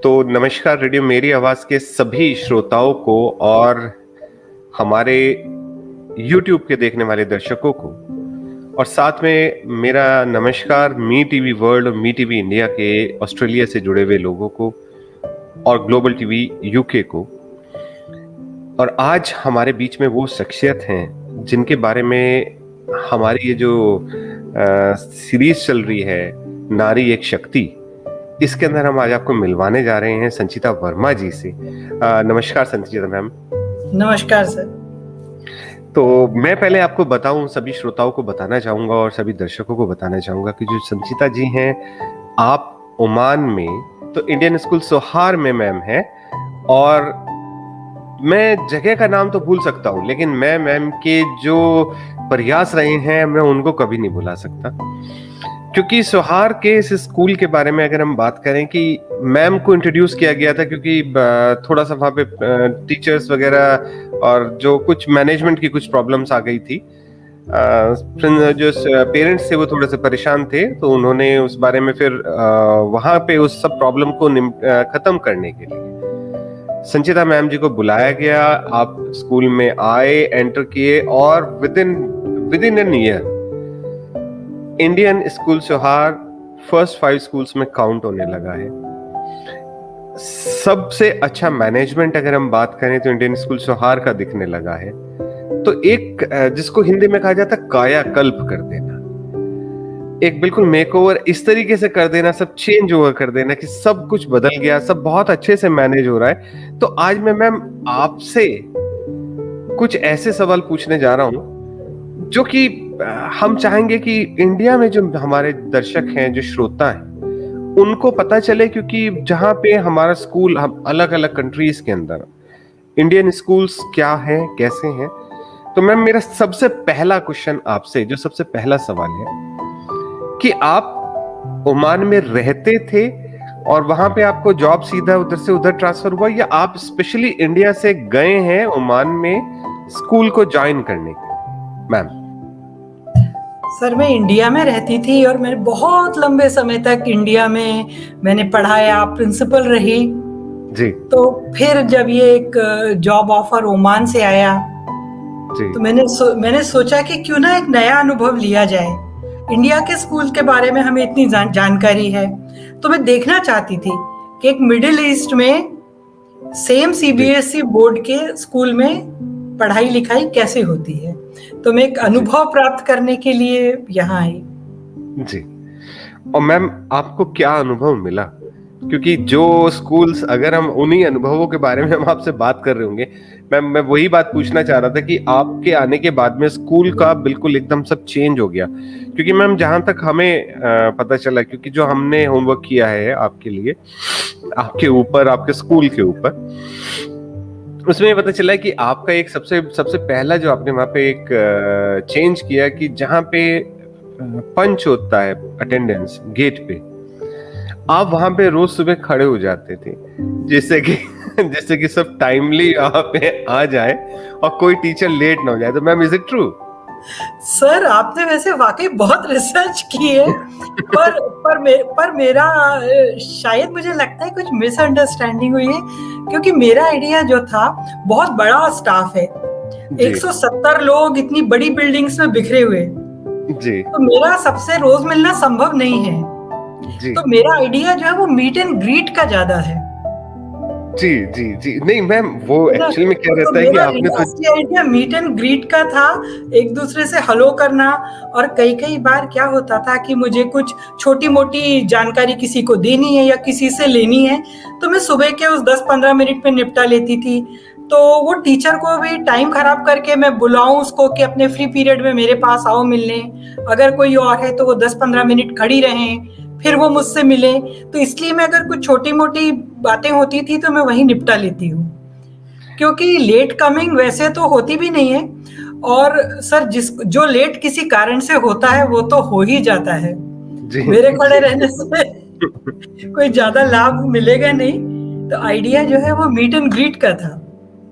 तो नमस्कार रेडियो मेरी आवाज के सभी श्रोताओं को और हमारे YouTube के देखने वाले दर्शकों को, और साथ में मेरा नमस्कार मी टीवी वर्ल्ड और मी टीवी इंडिया के ऑस्ट्रेलिया से जुड़े हुए लोगों को और ग्लोबल टीवी यूके को। और आज हमारे बीच में वो शख्सियत हैं जिनके बारे में हमारी ये जो सीरीज चल रही है नारी एक शक्ति, इसके अंदर हम आज आपको मिलवाने जा रहे हैं संचिता वर्मा जी से। नमस्कार संचिता मैम। नमस्कार सर। तो मैं पहले आपको बताऊं, सभी श्रोताओं को बताना चाहूंगा और सभी दर्शकों को बताना चाहूंगा कि जो संचिता जी हैं, आप ओमान में तो इंडियन स्कूल सोहार में मैम है। और मैं जगह का नाम तो भूल सकता हूं, लेकिन मैं मैम के जो प्रयास रहे हैं मैं उनको कभी नहीं भुला सकता। क्योंकि सोहार के इस स्कूल के बारे में अगर हम बात करें कि मैम को इंट्रोड्यूस किया गया था क्योंकि थोड़ा सा वहाँ पे टीचर्स वगैरह और जो कुछ मैनेजमेंट की कुछ प्रॉब्लम्स आ गई थी। जो पेरेंट्स थे वो थोड़े से परेशान थे, तो उन्होंने उस बारे में फिर वहाँ पे उस सब प्रॉब्लम को खत्म करने के लिए संचिता मैम जी को बुलाया गया। आप स्कूल में आए, एंटर किए और within an year Indian school Sohar first 5 schools में काउंट होने लगा है। सबसे अच्छा मैनेजमेंट अगर हम बात करें तो इंडियन स्कूल सोहार का दिखने लगा है। तो एक जिसको हिंदी में कहा जाता है कायाकल्प कर देना, एक बिल्कुल मेकओवर इस तरीके से कर देना, सब चेंज ओवर कर देना कि सब कुछ बदल गया, सब बहुत अच्छे से मैनेज हो रहा है। तो आज मैं मैम आपसे कुछ ऐसे सवाल पूछने जा रहा हूं जो कि हम चाहेंगे कि इंडिया में जो हमारे दर्शक हैं, जो श्रोता हैं, उनको पता चले। क्योंकि जहां पे हमारा स्कूल, हम अलग अलग कंट्रीज के अंदर इंडियन स्कूल्स क्या है, कैसे हैं। तो मैम मेरा सबसे पहला क्वेश्चन आपसे, जो सबसे पहला सवाल है कि आप ओमान में रहते थे और वहां पे आपको जॉब सीधा उधर से उधर ट्रांसफर हुआ, या आप स्पेशली इंडिया से गए हैं ओमान में स्कूल को ज्वाइन करने के? मैम सर, मैं इंडिया में रहती थी और मैंने बहुत लंबे समय तक इंडिया में मैंने पढ़ाया, प्रिंसिपल रही जी। तो फिर जब ये एक जॉब ऑफर ओमान से आया जी, तो मैंने सोचा कि क्यों ना एक नया अनुभव लिया जाए। इंडिया के स्कूल के बारे में हमें इतनी जानकारी है, तो मैं देखना चाहती थी कि एक मिडिल ईस्ट में सेम सीबीएसई बोर्ड के स्कूल में पढ़ाई लिखाई कैसे होती है। तो मैं एक अनुभव प्राप्त करने के लिए यहाँ आई जी। और मैम आपको क्या अनुभव मिला? क्योंकि जो स्कूल्स, अगर हम उन्हीं अनुभवों के बारे में हम आपसे बात कर रहे होंगे, मैं वही बात पूछना चाह रहा था कि आपके आने के बाद में स्कूल का बिल्कुल एकदम सब चेंज हो गया। क्योंकि मैम जहां तक हमें पता चला, क्योंकि जो हमने होमवर्क किया है आपके लिए, आपके ऊपर, आपके स्कूल के ऊपर, उसमें ये पता चला कि आपका एक सबसे पहला जो आपने वहां पे एक चेंज किया कि जहां पे पंच होता है अटेंडेंस गेट पे, आप वहां पे रोज सुबह खड़े हो जाते थे जैसे कि सब टाइमली वहां पे आ जाए और कोई टीचर लेट ना हो जाए। तो ma'am is it true? Sir, आपने वैसे वाकई बहुत रिसर्च की है पर मेरा शायद मुझे लगता है कुछ मिसअंडरस्टैंडिंग हुई है, क्योंकि मेरा आइडिया जो था, बहुत बड़ा स्टाफ है, 170 लोग इतनी बड़ी बिल्डिंग्स में बिखरे हुए जी, तो मेरा सबसे रोज मिलना संभव नहीं है जी। तो मेरा आइडिया जो है वो मीट एंड ग्रीट का ज्यादा है। जी जी जी। नहीं मैम, वो एक्चुअली में क्या रहता है कि आपने तो आइडिया मीट एंड ग्रीट का था, एक दूसरे से हेलो करना। और कई बार क्या होता था कि मुझे कुछ छोटी मोटी जानकारी किसी को देनी है या किसी से लेनी है, तो मैं सुबह के उस 10-15 मिनट में निपटा लेती थी। तो वो टीचर को भी टाइम खराब करके मैं बुलाऊं उसको कि अपने फ्री पीरियड में मेरे पास आओ मिलने, अगर कोई और है तो वो 10-15 मिनट खड़ी रहें, फिर वो मुझसे मिले। तो इसलिए मैं अगर कुछ छोटी मोटी बातें होती थी तो मैं वहीं निपटा लेती हूँ, क्योंकि लेट कमिंग वैसे तो होती भी नहीं है। और सर, जो लेट किसी कारण से होता है वो तो हो ही जाता है, मेरे खड़े रहने से कोई ज्यादा लाभ मिलेगा नहीं। तो आइडिया जो है वो मीट एंड ग्रीट का था।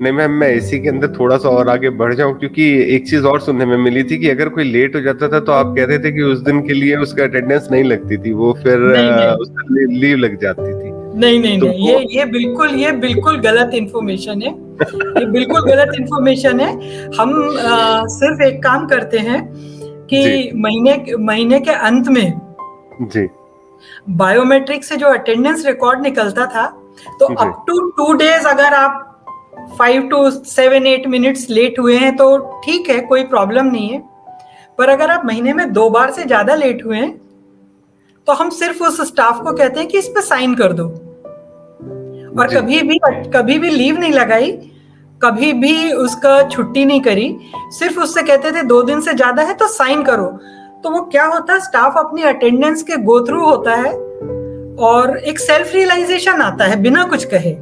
नहीं मैम, मैं इसी के अंदर थोड़ा सा और आगे बढ़ जाऊं, क्योंकि एक चीज और सुनने में मिली थी कि अगर कोई लेट हो जाता था तो आप कहते थे कि उस दिन के लिए उसका अटेंडेंस नहीं लगती थी, वो फिर उसका लीव लग जाती थी। नहीं नहीं तो नहीं, वो ये बिल्कुल गलत इन्फॉर्मेशन है। ये बिल्कुल गलत इन्फॉर्मेशन है। हम सिर्फ एक काम करते हैं कि जी, महीने के अंत में जी, बायोमेट्रिक से जो अटेंडेंस रिकॉर्ड निकलता था, तो जी, अप टू 2 डेज अगर आप 5 to 7 8 मिनट्स लेट हुए हैं तो ठीक है, कोई प्रॉब्लम नहीं है। पर अगर आप महीने में 2 बार से ज्यादा लेट हुए हैं, तो हम सिर्फ उस स्टाफ को कहते हैं कि इस पे साइन कर दो। और जी, कभी भी लीव नहीं लगाई, कभी भी उसका छुट्टी नहीं करी, सिर्फ उससे कहते थे 2 दिन से ज्यादा है तो साइन करो। तो वो क्या होता है, स्टाफ अपनी अटेंडेंस के गो थ्रू होता है और एक सेल्फ रियलाइजेशन आता है बिना कुछ कहे।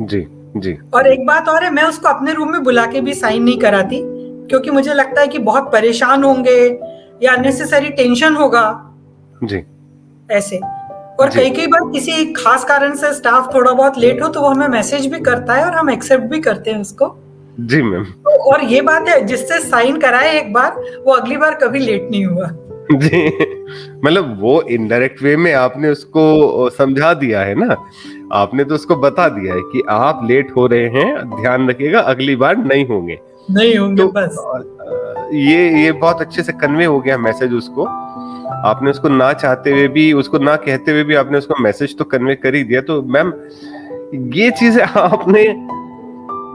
जी, जी, और एक बात और है, मैं उसको अपने रूम में बुला के भी साइन नहीं कराती, क्योंकि मुझे लगता है कि बहुत परेशान होंगे या अननेसेसरी टेंशन होगा जी, ऐसे। और जी, कई कई बार किसी खास कारण से स्टाफ थोड़ा बहुत लेट हो तो वो हमें मैसेज भी करता है और हम एक्सेप्ट भी करते हैं उसको। जी मैम। तो और ये बात है, जिससे साइन कराए एक बार, वो अगली बार कभी लेट नहीं हुआ। जी, मतलब वो इनडायरेक्ट वे में आपने उसको समझा दिया है ना, आपने तो उसको बता दिया है कि आप लेट हो रहे हैं, ध्यान रखिएगा अगली बार नहीं होंगे। नहीं होंगे तो बस। ये बहुत अच्छे से कन्वे हो गया मैसेज उसको। आपने उसको ना चाहते हुए भी, उसको ना कहते हुए भी आपने उसको मैसेज तो कन्वे कर ही दिया। तो मैम, ये चीजें आपने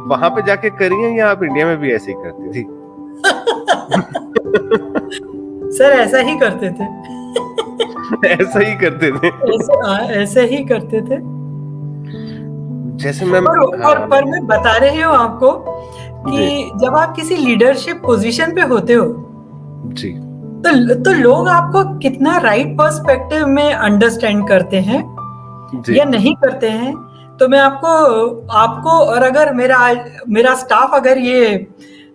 वहां पे जाके करी है या आप इंडिया में भी ऐसे ही करती थी? सर ऐसा ही करते थे। ऐसा ही करते थे? ऐसे ही करते थे। जैसे मैम, पर मैं बता रही हूँ आपको जी, कि जब आप किसी लीडरशिप पोजीशन पे होते हो, जी, तो लोग आपको कितना राइट पर्सपेक्टिव में अंडरस्टैंड करते हैं जी, या नहीं करते हैं। तो मैं आपको आपको और अगर मेरा स्टाफ अगर ये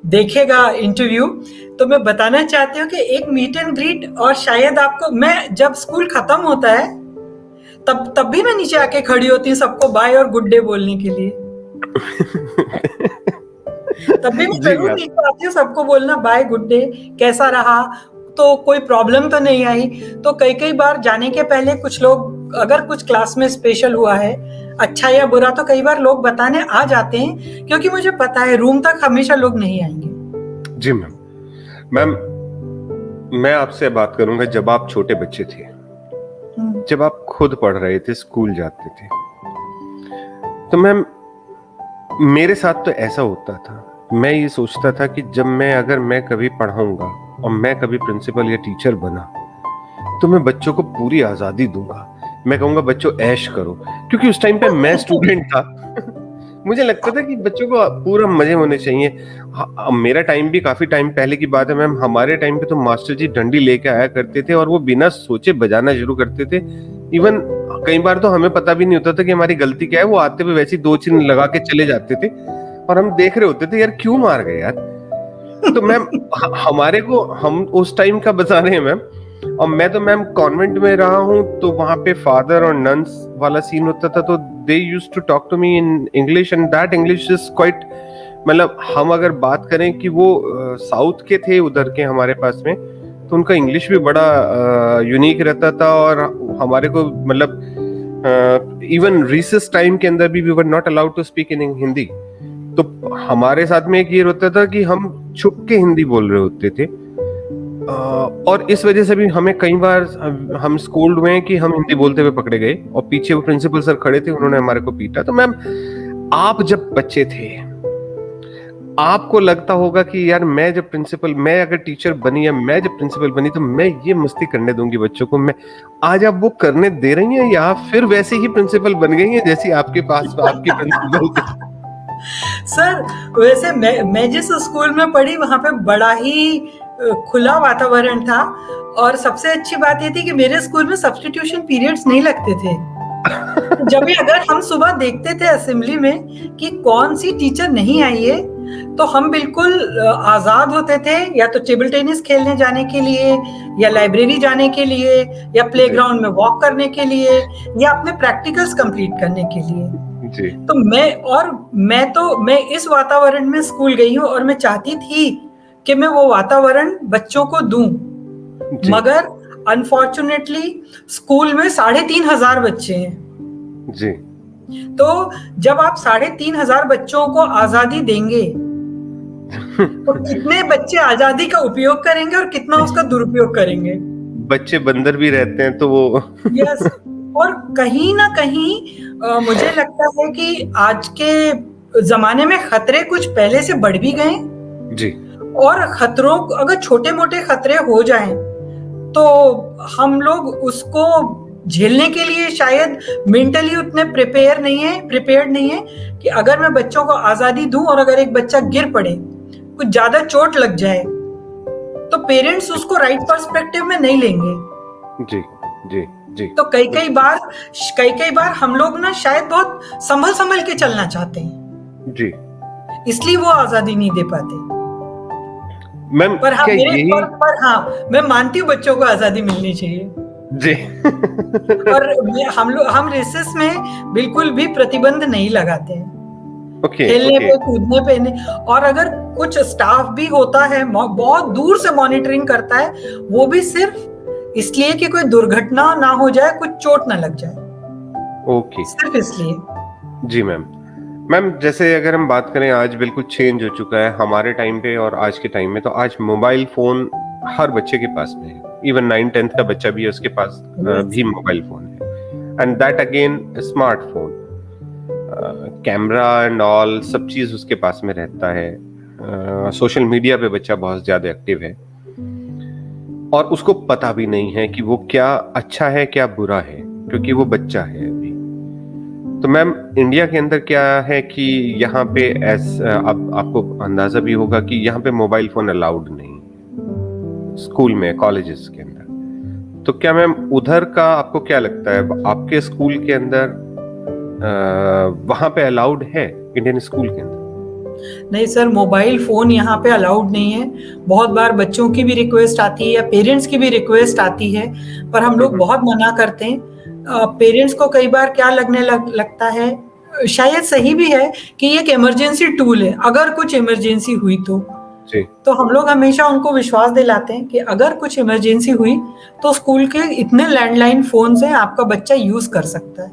देखेगा इंटरव्यू, तो मैं बताना चाहती हूँ कि एक मीट एंड ग्रीट, और शायद आपको, मैं जब स्कूल खत्म होता है तब भी मैं नीचे आके खड़ी होती हूँ सबको बाय और गुड डे बोलने के लिए। तब भी मैं जी जरूर मैम, नीचे आती हूँ सबको बोलना बाय गुड डे, कैसा रहा, तो कोई प्रॉब्लम तो नहीं आई। तो कई कई बार जाने के पहले कुछ लोग, अगर कुछ क्लास में स्पेशल हुआ है अच्छा या बुरा, तो कई बार लोग बताने आ जाते हैं, क्योंकि मुझे पता है रूम तक हमेशा लोग नहीं आएंगे। जी मैम। मैम, मैं आपसे बात करूंगा जब आप छोटे बच्चे थे, हम्म, जब आप खुद पढ़ रहे थे, स्कूल जाते थे, तो मैम मेरे साथ तो ऐसा होता था। मैं ये सोचता था कि जब अगर मैं कभी पढ़ाऊंगा और मैं कभी प्रिंसिपल या टीचर बना, तो मैं बच्चों को पूरी आजादी दूंगा। मैं कहूंगा बच्चों ऐश करो, क्योंकि उस टाइम पे मैं स्टूडेंट था। मुझे लगता था कि बच्चों को पूरा मजे होने चाहिए। मेरा टाइम भी काफी टाइम पहले की बात है मैम। हमारे टाइम पे तो मास्टर जी डंडी लेके आया करते थे और वो बिना सोचे बजाना शुरू करते थे। इवन कई बार तो हमें पता भी नहीं होता था कि हमारी गलती क्या है, वो आते हुए वैसे ही दो चिन्ह लगा के चले जाते थे और हम देख रहे होते थे यार क्यों मार गए यार। तो मैम, हमारे को, हम उस टाइम का बता रहे हैं मैम। और मैं तो मैम कॉन्वेंट में रहा हूँ, तो वहां पे फादर और नन्स वाला सीन होता था, तो they used to talk to me in English and that English is quite, मतलब हम अगर बात करें कि वो साउथ के थे उधर के हमारे पास में, तो उनका इंग्लिश भी बड़ा यूनिक रहता था। और हमारे को मतलब इवन रिसेस टाइम के अंदर भी we were not allowed to speak in Hindi. तो हमारे साथ में एक ये होता था कि हम छुप के हिंदी बोल रहे होते थे। और इस वजह से भी हमें कई बार हम स्कूल्ड हुए हैं कि हम हिंदी बोलते हुए पकड़े गए और पीछे वो प्रिंसिपल सर खड़े थे, उन्होंने हमारे को पीटा। तो मैम, आप जब बच्चे थे, आपको लगता होगा कि यार मैं जब प्रिंसिपल, मैं अगर टीचर बनी या मैं जब प्रिंसिपल बनी तो मैं ये मस्ती करने दूंगी बच्चों को। मैं आज आप वो करने दे रही हैं या फिर वैसे ही प्रिंसिपल बन गई हैं जैसी आपके पास आपकी प्रिंसिपल थे? सर वैसे मैं जिस स्कूल में पढ़ी वहां पे बड़ा ही खुला वातावरण था, और सबसे अच्छी बात ये थी कि मेरे स्कूल में सब्स्टिट्यूशन पीरियड्स नहीं लगते थे। जब भी अगर हम सुबह देखते थे असेंबली में कि कौन सी टीचर नहीं आई है, तो हम बिल्कुल आजाद होते थे, या तो टेबल टेनिस खेलने जाने के लिए, या लाइब्रेरी जाने के लिए, या प्लेग्राउंड में वॉक करने के लिए, या अपने प्रैक्टिकल्स कंप्लीट करने के लिए। जी, तो मैं इस वातावरण में स्कूल गई हूँ, और मैं चाहती थी कि मैं वो वातावरण बच्चों को दूं। जी, मगर अनफॉर्चुनेटली स्कूल में 3,500 बच्चे हैं, जी। तो जब आप 3,500 बच्चों को आजादी देंगे, तो कितने बच्चे आजादी का उपयोग करेंगे और कितना उसका दुरुपयोग करेंगे? बच्चे बंदर भी रहते हैं तो वो यस। और कहीं ना कहीं मुझे लगता है कि आज के जमाने में खतरे कुछ पहले से बढ़ भी गए, जी। और खतरों अगर छोटे मोटे खतरे हो जाएं तो हम लोग उसको झेलने के लिए शायद मेंटली उतने प्रिपेयर्ड नहीं है कि अगर मैं बच्चों को आजादी दूं और अगर एक बच्चा गिर पड़े, कुछ ज्यादा चोट लग जाए, तो पेरेंट्स उसको राइट पर्सपेक्टिव में नहीं लेंगे। जी। जी। जी। तो कई कई बार हम लोग ना शायद बहुत संभल संभल के चलना चाहते हैं, जी। इसलिए वो आजादी नहीं दे पाते। मैम पर हाँ क्या मेरे यही पर हाँ मैं मानती हूँ बच्चों को आजादी मिलनी चाहिए। जी। और हम रिसेस में बिल्कुल भी प्रतिबंध नहीं लगाते हैं, ओके खेलने ओके। पे कूदने पे नहीं। और अगर कुछ स्टाफ भी होता है बहुत दूर से मॉनिटरिंग करता है, वो भी सिर्फ इसलिए कि कोई दुर्घटना ना हो जाए, कुछ चोट ना लग जाए, ओके। सिर्फ इसलिए। जी मैम। मैम जैसे अगर हम बात करें, आज बिल्कुल चेंज हो चुका है हमारे टाइम पे और आज के टाइम में। तो आज मोबाइल फोन हर बच्चे के पास में है, इवन 9-10 का बच्चा भी है उसके पास भी मोबाइल फोन है, and that again smartphone, camera and all सब चीज उसके पास में रहता है। सोशल मीडिया पे बच्चा बहुत ज्यादा एक्टिव है और उसको पता भी नहीं है कि वो क्या अच्छा है क्या बुरा है, क्योंकि वो बच्चा है अभी। तो मैम इंडिया के अंदर क्या है कि यहाँ पे अब आपको अंदाजा भी होगा कि यहाँ पे मोबाइल फोन अलाउड नहीं स्कूल में, कॉलेजेस के अंदर। तो क्या मैम उधर का आपको क्या लगता है, आपके स्कूल के अंदर वहां पे अलाउड है, इंडियन स्कूल के अंदर? नहीं सर, मोबाइल फोन यहाँ पे अलाउड नहीं है। बहुत बार बच्चों की भी रिक्वेस्ट आती है या पेरेंट्स की भी रिक्वेस्ट आती है, पर हम लोग बहुत मना करते हैं। पेरेंट्स को कई बार क्या लगता है, शायद सही भी है, कि ये एक इमरजेंसी टूल है, अगर कुछ इमरजेंसी हुई तो हम लोग हमेशा उनको विश्वास दिलाते हैं कि अगर कुछ इमरजेंसी हुई तो स्कूल के इतने लैंडलाइन फोन्स हैं, आपका बच्चा यूज कर सकता है।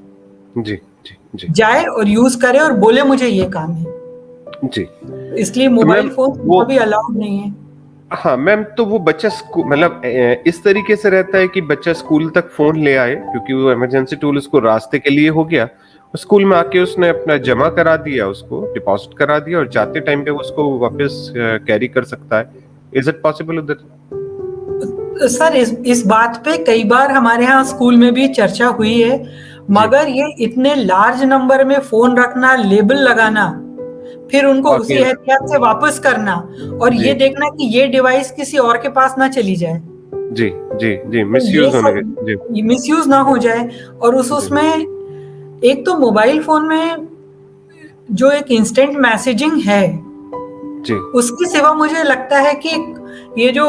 जी जी जी। जाए और यूज करे और बोले मुझे ये काम है। जी। इसलिए तो मोबाइल फोन वो भी अलाउड नहीं है। हाँ मैम, तो वो बच्चा मतलब इस तरीके से रहता है कि बच्चा स्कूल तक फोन ले आए, क्योंकि वो इमरजेंसी टूल उसको रास्ते के लिए हो गया, स्कूल में आके उसने अपना जमा करा दिया, उसको डिपॉजिट करा दिया और जाते टाइम पे उसको वापस कैरी कर सकता है। इज इट पॉसिबल उधर? सर इस बात पे कई बार हमारे यहाँ स्कूल में भी चर्चा हुई है, मगर ये इतने लार्ज नंबर में फोन रखना, लेबल लगाना, फिर उनको और उसी एहतियात से वापस करना, और ये देखना कि ये डिवाइस किसी और के पास ना चली जाए, जी जी जी, तो मिसयूज होने के जी मिसयूज ना हो जाए। और उसमें एक तो मोबाइल फोन में जो एक इंस्टेंट मैसेजिंग है, जी उसके सिवा मुझे लगता है कि ये जो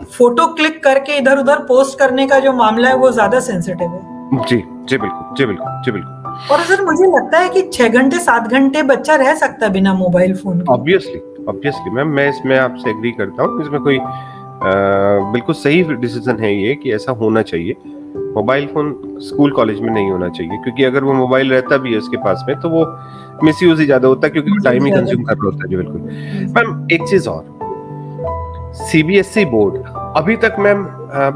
फोटो क्लिक करके इधर उधर पोस्ट करने का जो मामला है, वो ज्यादा सेंसिटिव है। जी जी बिल्कुल जी बिल्कुल जी बिल्कुल। और सर मुझे लगता है कि 6 घंटे 7 घंटे बच्चा रह सकता है बिना मोबाइल फोन के। ऑब्वियसली मैम, मैं इसमें आपसे एग्री करता हूँ। इसमें कोई बिल्कुल सही डिसीजन है ये कि ऐसा होना चाहिए। मोबाइल फोन स्कूल कॉलेज में नहीं होना चाहिए, क्योंकि अगर वो मोबाइल रहता भी है उसके पास में तो वो मिसयूज ही ज्यादा होता है, क्योंकि वो टाइम ही कंज्यूम कर रहा होता है। जी बिल्कुल मैम। एक चीज और, सीबीएसई बोर्ड अभी तक मैम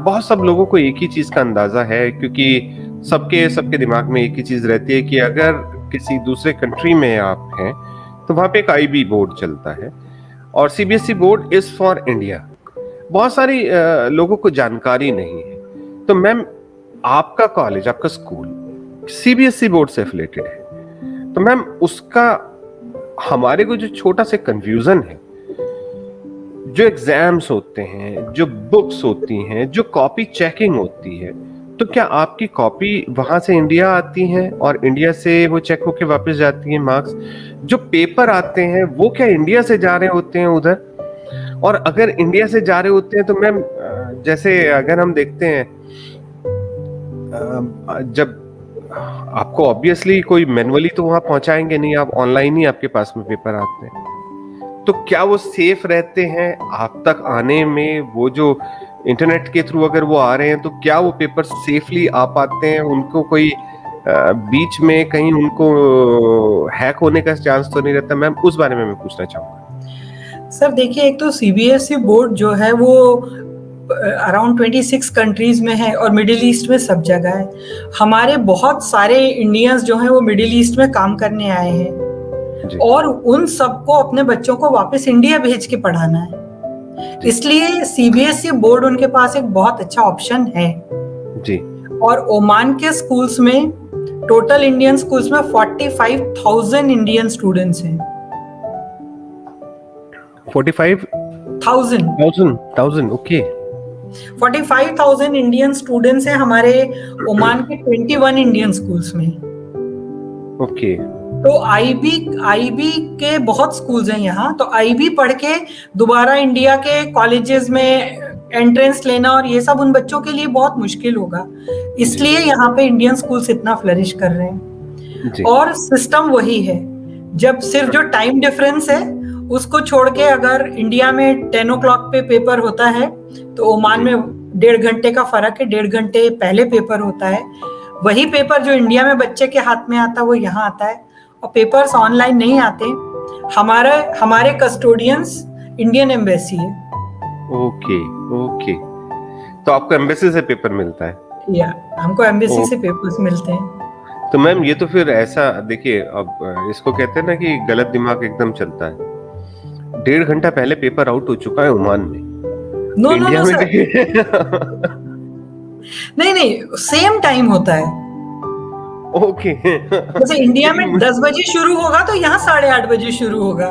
बहुत सब लोगों को एक ही चीज का अंदाजा है, क्योंकि सबके दिमाग में एक ही चीज रहती है कि अगर किसी दूसरे कंट्री में आप हैं तो वहां पे एक आईबी बोर्ड चलता है और CBSE board is for India. बहुत सारी लोगों को जानकारी नहीं है। तो मैम आपका कॉलेज, आपका स्कूल सीबीएसई बोर्ड से एफिलेटेड है, तो मैम उसका हमारे को जो छोटा सा कंफ्यूजन है, जो एग्जाम्स होते हैं, जो बुक्स होती हैं, जो कॉपी चेकिंग होती है, तो क्या आपकी कॉपी वहां से इंडिया आती हैं और इंडिया से वो चेक होके वापस जाती हैं मार्क्स? जो पेपर आते हैं वो क्या इंडिया से जा रहे होते हैं उधर? और अगर इंडिया से जा रहे होते हैं तो मैम जैसे अगर हम देखते हैं, जब आपको ऑब्वियसली कोई मैनुअली तो वहां पहुंचाएंगे नहीं, आप ऑनलाइन ही आपके पास में पेपर आते हैं, तो क्या वो सेफ रहते हैं आप तक आने में? वो जो इंटरनेट के थ्रू अगर वो आ रहे हैं तो क्या वो पेपर सेफली आ पाते हैं? उनको कोई बीच में कहीं उनको हैक होने का चांस तो नहीं रहता मैम? उस बारे में मैं पूछना चाहूँगा। सर देखिए, एक तो सीबीएसई बोर्ड जो है वो अराउंड 26 कंट्रीज में है और मिडिल ईस्ट में सब जगह है। हमारे बहुत सारे इंडियंस जो हैं वो मिडिल ईस्ट में काम करने आए हैं जी। और उन सबको अपने बच्चों को वापस इंडिया भेज के पढ़ाना है। इसलिए सीबीएसई बोर्ड उनके पास एक बहुत अच्छा ऑप्शन है। जी। और ओमान के स्कूल्स में, टोटल इंडियन स्कूल्स में 45,000 इंडियन स्टूडेंट्स हैं। 45,000 ओके। 45,000 इंडियन स्टूडेंट्स हैं हमारे ओमान के 21 इंडियन स्कूल्स में। ओके। तो आईबी के बहुत स्कूल्स हैं यहाँ। तो आईबी पढ़ के दोबारा इंडिया के कॉलेजेस में एंट्रेंस लेना और ये सब उन बच्चों के लिए बहुत मुश्किल होगा। इसलिए यहाँ पे इंडियन स्कूल्स इतना फ्लरिश कर रहे हैं। और सिस्टम वही है, जब सिर्फ जो टाइम डिफरेंस है उसको छोड़ के अगर इंडिया में 10 o'clock पे पेपर होता है तो ओमान में 1.5 घंटे का फर्क है, 1.5 घंटे पहले पेपर होता है। वही पेपर जो इंडिया में बच्चे के हाथ में आता है वो यहाँ आता है और पेपर्स ऑनलाइन नहीं आते। हमारे कस्टोडियंस इंडियन एम्बेसी है। ओके। तो आपको एम्बेसी से पेपर मिलता है? या हमको एम्बेसी से पेपर्स मिलते हैं। तो मैम ये तो फिर ऐसा देखिए, अब इसको कहते हैं ना कि गलत दिमाग एकदम चलता है। 1.5 घंटा पहले पेपर आउट हो चुका है ओमान में। नो इंडिया में नहीं, सेम टाइम होता है। ओके। जैसे इंडिया में 10 बजे शुरू होगा तो यहाँ 8:30 बजे शुरू होगा।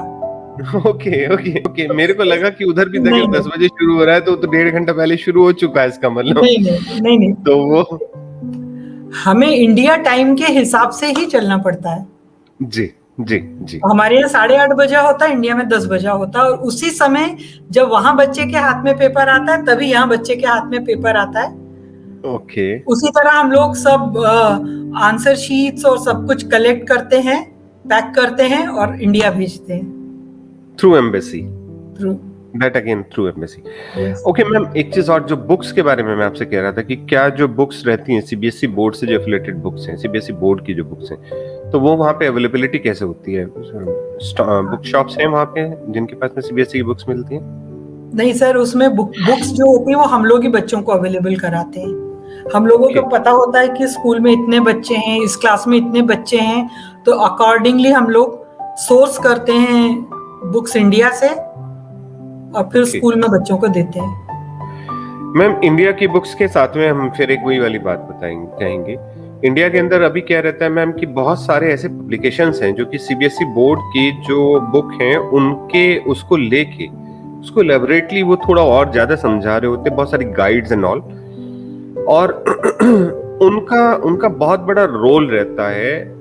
ओके। मेरे को लगा कि उधर भी 10 बजे शुरू हो रहा है तो 1.5 घंटा पहले शुरू हो चुका है इसका मतलब। नहीं। तो वो हमें इंडिया टाइम के हिसाब से ही चलना पड़ता है। जी। हमारे यहाँ 8:30 बजा होता है, इंडिया में 10 बजा होता है। और उसी समय जब वहां बच्चे के हाथ में पेपर आता है तभी यहाँ बच्चे के हाथ में पेपर आता है। ओके। उसी तरह हम लोग सब आंसर शीट्स और सब कुछ कलेक्ट करते हैं, पैक करते हैं और इंडिया भेजते हैं through embassy. Through embassy. Okay ma'am, एक चीज और, जो बुक्स के बारे में मैं आपसे कह रहा था कि क्या जो बुक्स रहती हैं सीबीएसई बोर्ड से जो एफिलिएटेड बुक्स हैं, सीबीएसई बोर्ड की जो बुक्स हैं, तो वो वहाँ पे अवेलेबिलिटी कैसे होती है? बुक शॉप्स हैं वहाँ पे जिनके पास में सीबीएसई की बुक्स मिलती हैं? नहीं सर, उसमें बुक्स जो होती है वो हम लोग ही बच्चों को अवेलेबल कराते हैं। हम लोगों को पता होता है कि स्कूल में इतने बच्चे हैं, इस क्लास में इतने बच्चे हैं, तो अकॉर्डिंगली हम लोग सोर्स करते हैं बुक्स इंडिया से और फिर स्कूल में बच्चों को देते हैं। मैम इंडिया की बुक्स के साथ में हम फिर एक वही वाली बात कहेंगे। इंडिया के अंदर अभी क्या रहता है मैम कि बहुत सारे ऐसे पब्लिकेशंस हैं जो कि सीबीएसई बोर्ड की जो बुक हैं उनके उसको लेके उसको एलेबोरेटली वो थोड़ा और ज्यादा समझा रहे होते हैं, बहुत सारी गाइड्स एंड ऑल। और उनका बहुत बड़ा रोल रहता है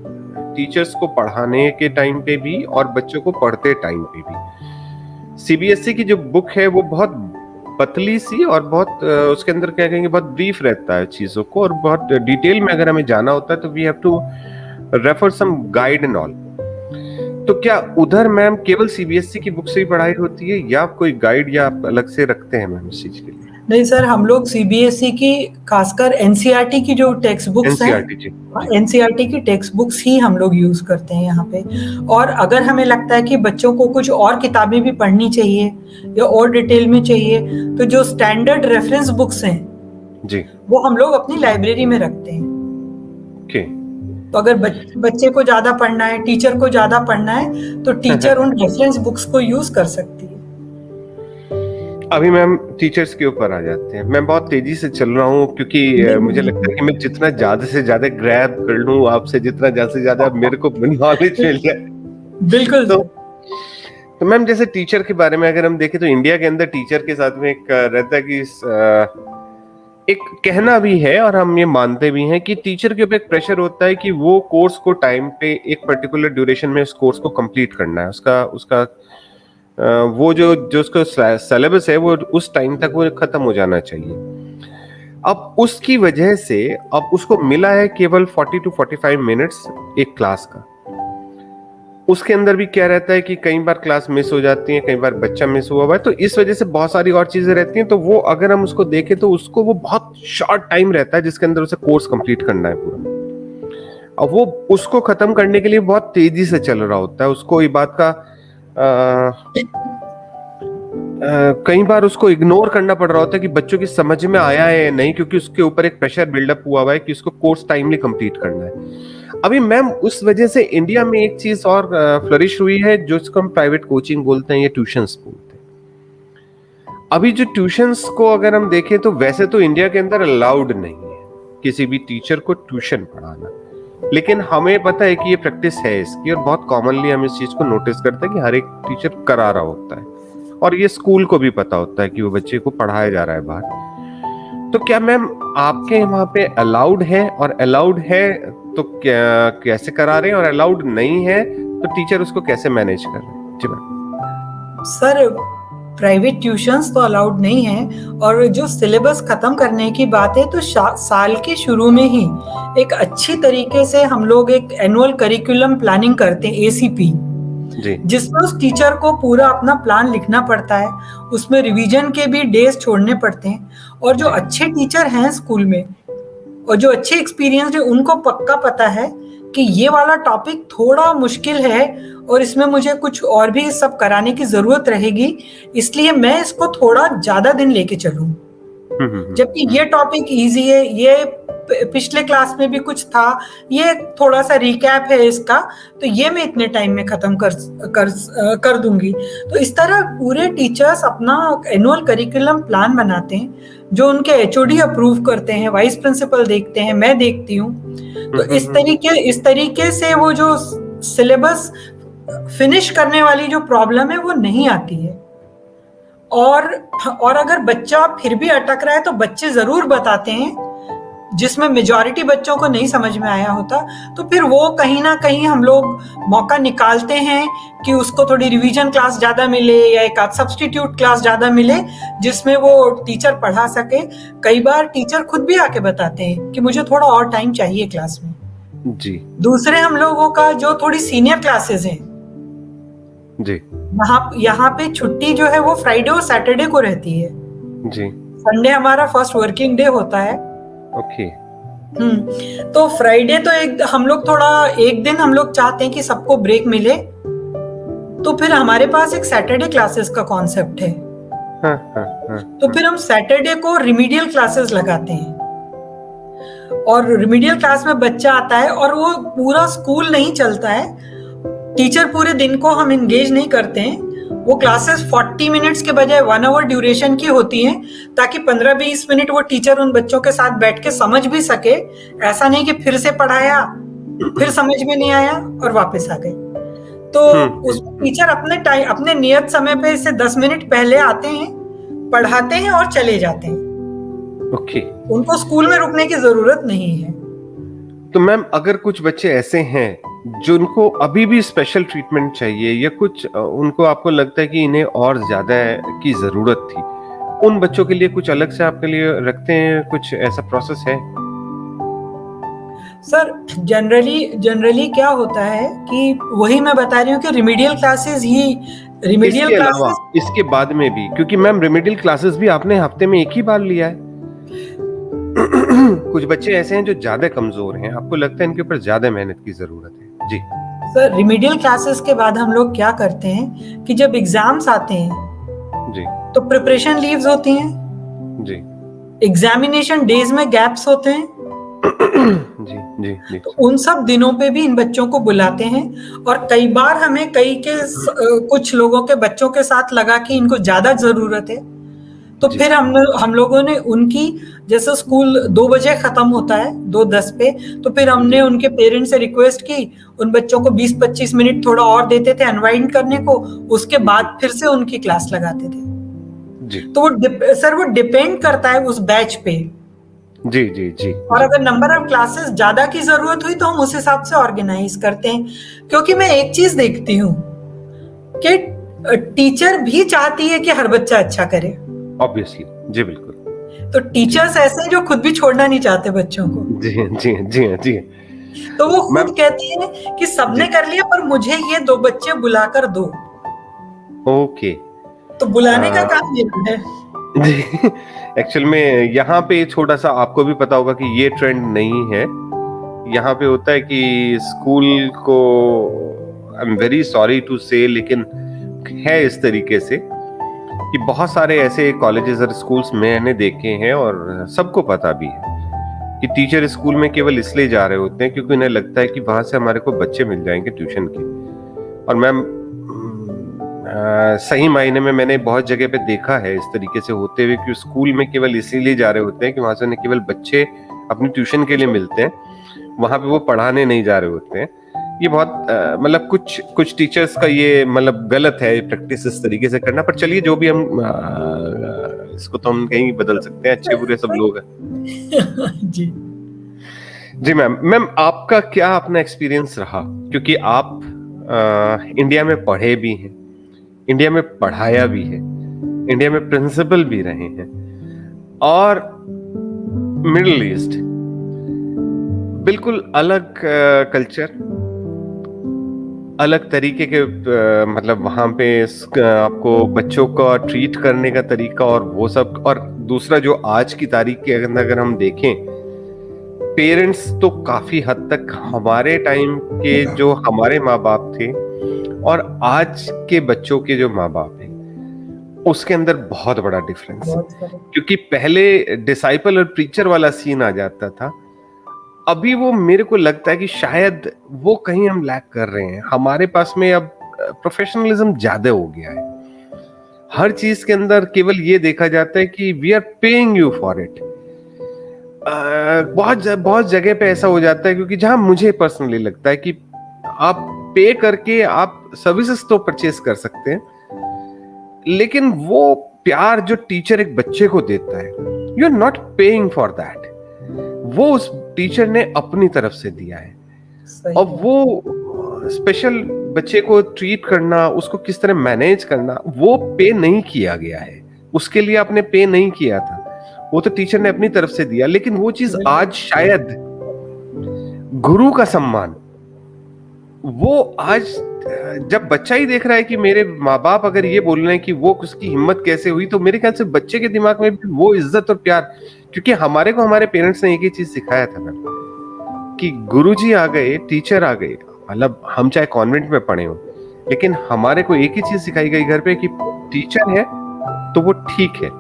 टीचर्स को पढ़ाने के टाइम पे भी और बच्चों को पढ़ते टाइम पे भी। सीबीएसई की जो बुक है वो बहुत पतली सी और बहुत उसके अंदर क्या कहेंगे बहुत ब्रीफ रहता है चीजों को, और बहुत डिटेल में अगर हमें जाना होता है तो we have to refer some guide and all. तो क्या उधर मैम केवल सीबीएसई की बुक से ही पढ़ाई होती है या कोई गाइड या आप अलग से रखते हैं मैम इस चीज के लिए? नहीं सर, हम लोग सीबीएसई की खासकर एनसीईआरटी की जो टेक्स्ट बुक्स हैं, एनसीईआरटी की टेक्स्ट बुक्स ही हम लोग यूज करते हैं यहाँ पे। और अगर हमें लगता है कि बच्चों को कुछ और किताबें भी पढ़नी चाहिए या और डिटेल में चाहिए तो जो स्टैंडर्ड रेफरेंस बुक्स हैं जी वो हम लोग अपनी लाइब्रेरी में रखते हैं। ओके। तो अगर बच्चे को ज्यादा पढ़ना है, टीचर को ज्यादा पढ़ना है तो टीचर उन रेफरेंस बुक्स को यूज कर सकती है। अभी मैम टीचर्स के ऊपर आ जाते हैं। मैं बहुत तेजी से चल रहा हूँ क्योंकि मुझे लगता है कि मैं जितना ज्यादा से ज्यादा ग्रैब कर लूँ आपसे, जितना ज्यादा से ज्यादा मेरे को नॉलेज मिल जाए। बिल्कुल। तो मैम जैसे टीचर के बारे में अगर हम देखें तो इंडिया के अंदर टीचर के साथ में एक रहता है कि एक कहना भी है और हम ये मानते भी हैं कि टीचर के ऊपर एक प्रेशर होता है कि वो कोर्स को टाइम पे एक पर्टिकुलर ड्यूरेशन में उस कोर्स को कंप्लीट करना है। उसका वो जो उसका सिलेबस है वो उस टाइम तक वो खत्म हो जाना चाहिए। अब उसकी वजह से अब उसको मिला है केवल 40 to 45 मिनट्स एक क्लास का। उसके अंदर भी क्या रहता है कि कई बार क्लास मिस हो जाती है, कई बार बच्चा मिस हुआ है, तो इस वजह से बहुत सारी और चीजें रहती हैं। तो वो अगर हम उसको देखें तो उसको वो बहुत शॉर्ट टाइम रहता है जिसके अंदर उसे कोर्स कंप्लीट करना है पूरा। अब वो उसको खत्म करने के लिए बहुत तेजी से चल रहा होता है, उसको ये बात का कई बार उसको इग्नोर करना पड़ रहा होता है कि बच्चों की समझ में आया है या नहीं, क्योंकि उसके ऊपर एक प्रेशर बिल्डअप हुआ है कि उसको कोर्स टाइमली कंप्लीट करना है। अभी मैम उस वजह से इंडिया में एक चीज और फ्लरिश हुई है, जो इसको हम प्राइवेट कोचिंग बोलते हैं या ट्यूशंस बोलते हैं। अभी जो ट्यूशंस को अगर हम देखें तो वैसे तो इंडिया के अंदर अलाउड नहीं है किसी भी टीचर को ट्यूशन पढ़ाना, लेकिन हमें पता है कि ये प्रैक्टिस है इसकी, और बहुत कॉमनली हम इस चीज को नोटिस करते हैं कि हर एक टीचर करा रहा होता है, और ये स्कूल को भी पता होता है कि वो बच्चे को पढ़ाया जा रहा है बाहर। तो क्या मैम आपके वहां पे अलाउड है, और अलाउड है तो क्या कैसे करा रहे हैं, और अलाउड नहीं है तो टीचर उसको कैसे मैनेज कर रहे हैं? जी मैम। सर, प्राइवेट ट्यूशंस तो अलाउड नहीं है, और जो सिलेबस खत्म करने की बात है तो साल के शुरू में ही एक अच्छी तरीके से हम लोग एक एनुअल करिकुलम प्लानिंग करते हैं, एसीपी, जिसमें उस टीचर को पूरा अपना प्लान लिखना पड़ता है, उसमें रिवीजन के भी डेज छोड़ने पड़ते हैं, और जो अच्छे टीचर हैं स्कूल में और जो अच्छे एक्सपीरियंस है उनको पक्का पता है कि ये वाला टॉपिक थोड़ा मुश्किल है और इसमें मुझे कुछ और भी सब कराने की जरूरत रहेगी, इसलिए मैं इसको थोड़ा ज्यादा दिन लेके चलूं, जबकि ये टॉपिक इजी है, ये पिछले क्लास में भी कुछ था, ये थोड़ा सा रिकैप है इसका, तो ये मैं इतने टाइम में खत्म कर दूंगी। तो इस तरह पूरे टीचर्स अपना एनुअल करिकुलम प्लान बनाते हैं, जो उनके एचओडी अप्रूव करते हैं, वाइस प्रिंसिपल देखते हैं, मैं देखती हूँ। तो इस तरीके से वो जो सिलेबस फिनिश करने वाली जो प्रॉब्लम है वो नहीं आती है। और अगर बच्चा फिर भी अटक रहा है तो बच्चे जरूर बताते हैं, जिसमें मेजॉरिटी बच्चों को नहीं समझ में आया होता, तो फिर वो कहीं ना कहीं हम लोग मौका निकालते हैं कि उसको थोड़ी रिवीजन क्लास ज्यादा मिले या एक आध सब्स्टिट्यूट क्लास ज्यादा मिले, जिसमें वो टीचर पढ़ा सके। कई बार टीचर खुद भी आके बताते हैं कि मुझे थोड़ा और टाइम चाहिए क्लास में। जी। दूसरे हम लोगों का जो थोड़ी सीनियर क्लासेस हैं जी, यहाँ पे छुट्टी जो है वो फ्राइडे और सैटरडे को रहती है जी। संडे हमारा फर्स्ट वर्किंग डे होता है। ओके। तो फ्राइडे तो हम लोग थोड़ा एक दिन हम लोग चाहते हैं कि सबको ब्रेक मिले, तो फिर हमारे पास एक सैटरडे क्लासेस का कॉन्सेप्ट है। तो फिर हम सैटरडे को रिमीडियल क्लासेस लगाते हैं, और रिमीडियल क्लास में बच्चा आता है और वो पूरा स्कूल नहीं चलता है, टीचर पूरे दिन को हम एंगेज नहीं करते हैं। वो क्लासेस 40 मिनट्स के बजाय 1 आवर ड्यूरेशन की होती हैं, ताकि 15-20 मिनट वो टीचर उन बच्चों के साथ बैठ के समझ भी सके। ऐसा नहीं कि फिर से पढ़ाया, फिर समझ में नहीं आया और वापस आ गए। तो उस टीचर अपने नियत समय पे से 10 मिनट पहले आते हैं, पढ़ाते हैं और चले जाते हैं। ओके। उनको स्कूल में रुकने की जरूरत नहीं है। तो मैम अगर कुछ बच्चे ऐसे हैं जिनको अभी भी स्पेशल ट्रीटमेंट चाहिए, या कुछ उनको आपको लगता है कि इन्हें और ज्यादा की जरूरत थी, उन बच्चों के लिए कुछ अलग से आपके लिए रखते हैं, कुछ ऐसा प्रोसेस है? सर, जनरली क्या होता है कि वही मैं बता रही हूँ कि इसके बाद में भी, क्योंकि मैम रिमेडियल क्लासेस भी आपने हफ्ते में एक ही बार लिया है। कुछ बच्चे ऐसे हैं जो ज्यादा कमजोर हैं, आपको लगता है इनके ऊपर ज्यादा मेहनत की जरूरत है? जी सर, रिमेडियल क्लासेस के बाद हम लोग क्या करते हैं कि जब एग्जाम्स आते हैं जी, तो प्रिपरेशन लीव्स होती हैं जी, एग्जामिनेशन डेज में गैप्स होते हैं। जी जी जी। तो उन सब दिनों पे भी इन बच्चों को बुलाते हैं, और कई बार हमें कुछ लोगों के बच्चों के साथ लगा कि इनको ज्यादा जरूरत है, तो फिर हम लोगों ने उनकी, जैसे स्कूल 2 बजे खत्म होता है 2:10 पे, तो फिर हमने उनके पेरेंट्स से रिक्वेस्ट की, उन बच्चों को 20-25 मिनट थोड़ा और देते थे अनवाइंड करने को, उसके बाद फिर से उनकी क्लास लगाते थे जी। तो वो डिपेंड करता है उस बैच पे। जी जी जी। और अगर नंबर ऑफ क्लासेस ज्यादा की जरूरत हुई तो हम उस हिसाब से ऑर्गेनाइज करते हैं, क्योंकि मैं एक चीज देखती हूँ कि टीचर भी चाहती है कि हर बच्चा अच्छा करे, ऑब्वियसली। जी बिल्कुल। तो टीचर्स ऐसे हैं जो खुद भी छोड़ना नहीं चाहते बच्चों को। जी जी जी जी। तो वो खुद कहती है कि सबने कर लिया पर मुझे ये 2 बच्चे बुलाकर दो। ओके। तो बुलाने का काम मेरा है। एक्चुअल में यहाँ पे छोटा सा आपको भी पता होगा कि ये ट्रेंड नहीं है यहाँ पे होता है कि स्कूल को, I am very sorry to say, लेकिन है इस तरीके से कि बहुत सारे ऐसे कॉलेजेस और स्कूल्स मैंने देखे हैं और सबको पता भी है कि टीचर स्कूल में केवल इसलिए जा रहे होते हैं क्योंकि उन्हें लगता है कि वहां से हमारे को बच्चे मिल जाएंगे ट्यूशन के। और मैम सही मायने में मैंने बहुत जगह पे देखा है इस तरीके से होते हुए कि स्कूल में केवल इसीलिए जा रहे होते हैं कि वहां से उन्हें केवल बच्चे अपनी ट्यूशन के लिए मिलते हैं, वहां पे वो पढ़ाने नहीं जा रहे होते हैं। ये बहुत मतलब कुछ टीचर्स का ये मतलब गलत है प्रैक्टिस इस तरीके से करना, पर चलिए जो भी हम इसको तो हम कहीं बदल सकते हैं, अच्छे बुरे सब लोग हैं। जी जी मैम आपका क्या अपना एक्सपीरियंस रहा, क्योंकि आप इंडिया में पढ़े भी हैं, इंडिया में पढ़ाया भी है, इंडिया में प्रिंसिपल भी रहे हैं, और मिडिल ईस्ट बिल्कुल अलग कल्चर, अलग तरीके के मतलब वहां पे आपको बच्चों का ट्रीट करने का तरीका और वो सब। और दूसरा जो आज की तारीख के अंदर अगर हम देखें, पेरेंट्स तो काफी हद तक हमारे टाइम के जो हमारे माँ बाप थे और आज के बच्चों के जो माँ बाप हैं उसके अंदर बहुत बड़ा डिफरेंस है। क्योंकि पहले डिसाइपल और प्रीचर वाला सीन आ जाता था, अभी वो मेरे को लगता है कि शायद वो कहीं हम लैक कर रहे हैं। हमारे पास में अब प्रोफेशनलिज्म ज्यादा हो गया है, हर चीज के अंदर केवल ये देखा जाता है कि we are paying you for it. बहुत जगह पे ऐसा हो जाता है, क्योंकि जहां मुझे पर्सनली लगता है कि आप पे करके आप सर्विसेज तो परचेज कर सकते हैं, लेकिन वो प्यार जो टीचर एक बच्चे को देता है, you are not paying for that, वो उस टीचर ने अपनी तरफ से दिया है। और वो स्पेशल बच्चे को ट्रीट करना, उसको किस तरह मैनेज करना, वो पे नहीं किया गया है, उसके लिए आपने पे नहीं किया था, वो तो टीचर ने अपनी तरफ से दिया। लेकिन वो चीज आज शायद गुरु का सम्मान, वो आज जब बच्चा ही देख रहा है कि मेरे माँ बाप अगर ये बोल रहे हैं कि वो उसकी हिम्मत कैसे हुई, तो मेरे ख्याल से बच्चे के दिमाग में भी वो इज्जत और प्यार, क्योंकि हमारे को हमारे पेरेंट्स ने एक ही चीज सिखाया था ना कि गुरुजी आ गए, टीचर आ गए, मतलब हम चाहे कॉन्वेंट में पढ़े हो, लेकिन हमारे को एक ही चीज सिखाई गई घर पे कि टीचर है तो वो ठीक है,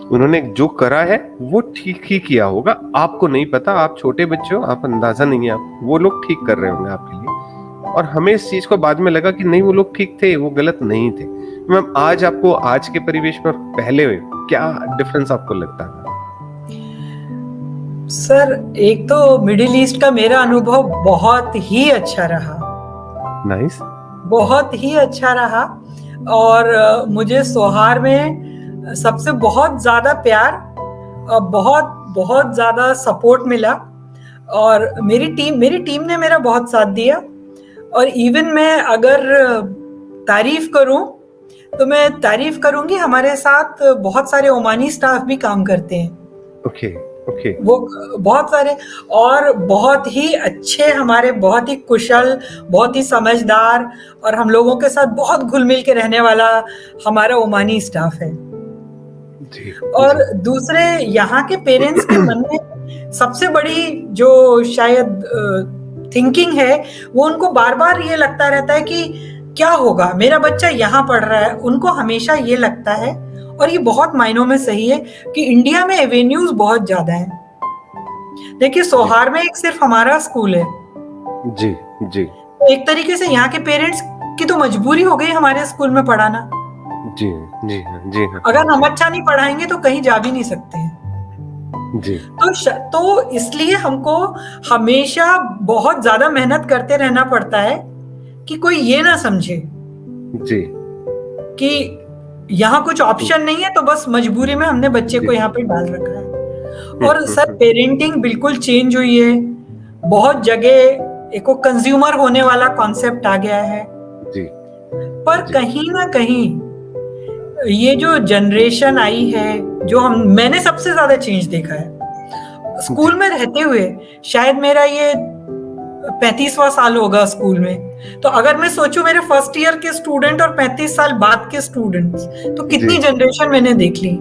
उन्होंने जो करा है वो ठीक ही किया होगा, आपको नहीं पता, आप छोटे बच्चे हो, आप अंदाजा नहीं है, आप वो लोग ठीक कर रहे होंगे आपके लिए। और हमें इस चीज को बाद में लगा कि नहीं, वो लोग ठीक थे, वो गलत नहीं थे। मैम आज आपको आज के परिवेश में पहले क्या डिफरेंस आपको लगता है? सर एक तो मिडिल ईस्ट का मेरा अनुभव बहुत ही अच्छा रहा। नाइस। बहुत ही अच्छा रहा, और मुझे सोहार में सबसे बहुत ज्यादा प्यार, बहुत बहुत ज्यादा सपोर्ट मिला, और मेरी टीम ने मेरा बहुत साथ दिया। और इवन मैं अगर तारीफ करूं तो मैं तारीफ करूंगी, हमारे साथ बहुत सारे ओमानी स्टाफ भी काम करते हैं। ओके वो बहुत सारे, और बहुत ही अच्छे, हमारे बहुत ही कुशल, बहुत ही समझदार, और हम लोगों के साथ बहुत घुल मिल के रहने वाला हमारा ओमानी स्टाफ है। और दूसरे यहाँ के पेरेंट्स के मन में सबसे बड़ी जो शायद थिंकिंग है, वो उनको बार बार ये लगता रहता है कि क्या होगा, मेरा बच्चा यहाँ पढ़ रहा है। उनको हमेशा ये लगता है, और ये बहुत मायनों में सही है, कि इंडिया में एवेन्यूज बहुत ज्यादा है। देखिए सोहार में एक सिर्फ हमारा स्कूल है। जी जी। एक तरीके से यहाँ के पेरेंट्स की तो मजबूरी हो गई हमारे स्कूल में पढ़ाना। जी जी जी। अगर हम अच्छा नहीं पढ़ाएंगे तो कहीं जा भी नहीं सकते हैं। जी। तो इसलिए हमको हमेशा बहुत ज्यादा मेहनत करते रहना पड़ता है कि कोई ये ना समझे जी कि यहाँ कुछ ऑप्शन नहीं है, तो बस मजबूरी में हमने बच्चे को यहाँ पे डाल रखा है। और सर पेरेंटिंग बिल्कुल चेंज हुई है, बहुत जगह एक कंज्यूमर होने वाला कॉन्सेप्ट आ गया है जी। पर कहीं ना कहीं ये जो जनरेशन आई है, जो मैंने सबसे ज्यादा चेंज देखा है स्कूल में रहते हुए। शायद मेरा ये 35वां साल होगा स्कूल में, तो अगर मैं सोचूं मेरे फर्स्ट ईयर के स्टूडेंट और 35 साल बाद के स्टूडेंट्स, तो कितनी जनरेशन मैंने देख ली।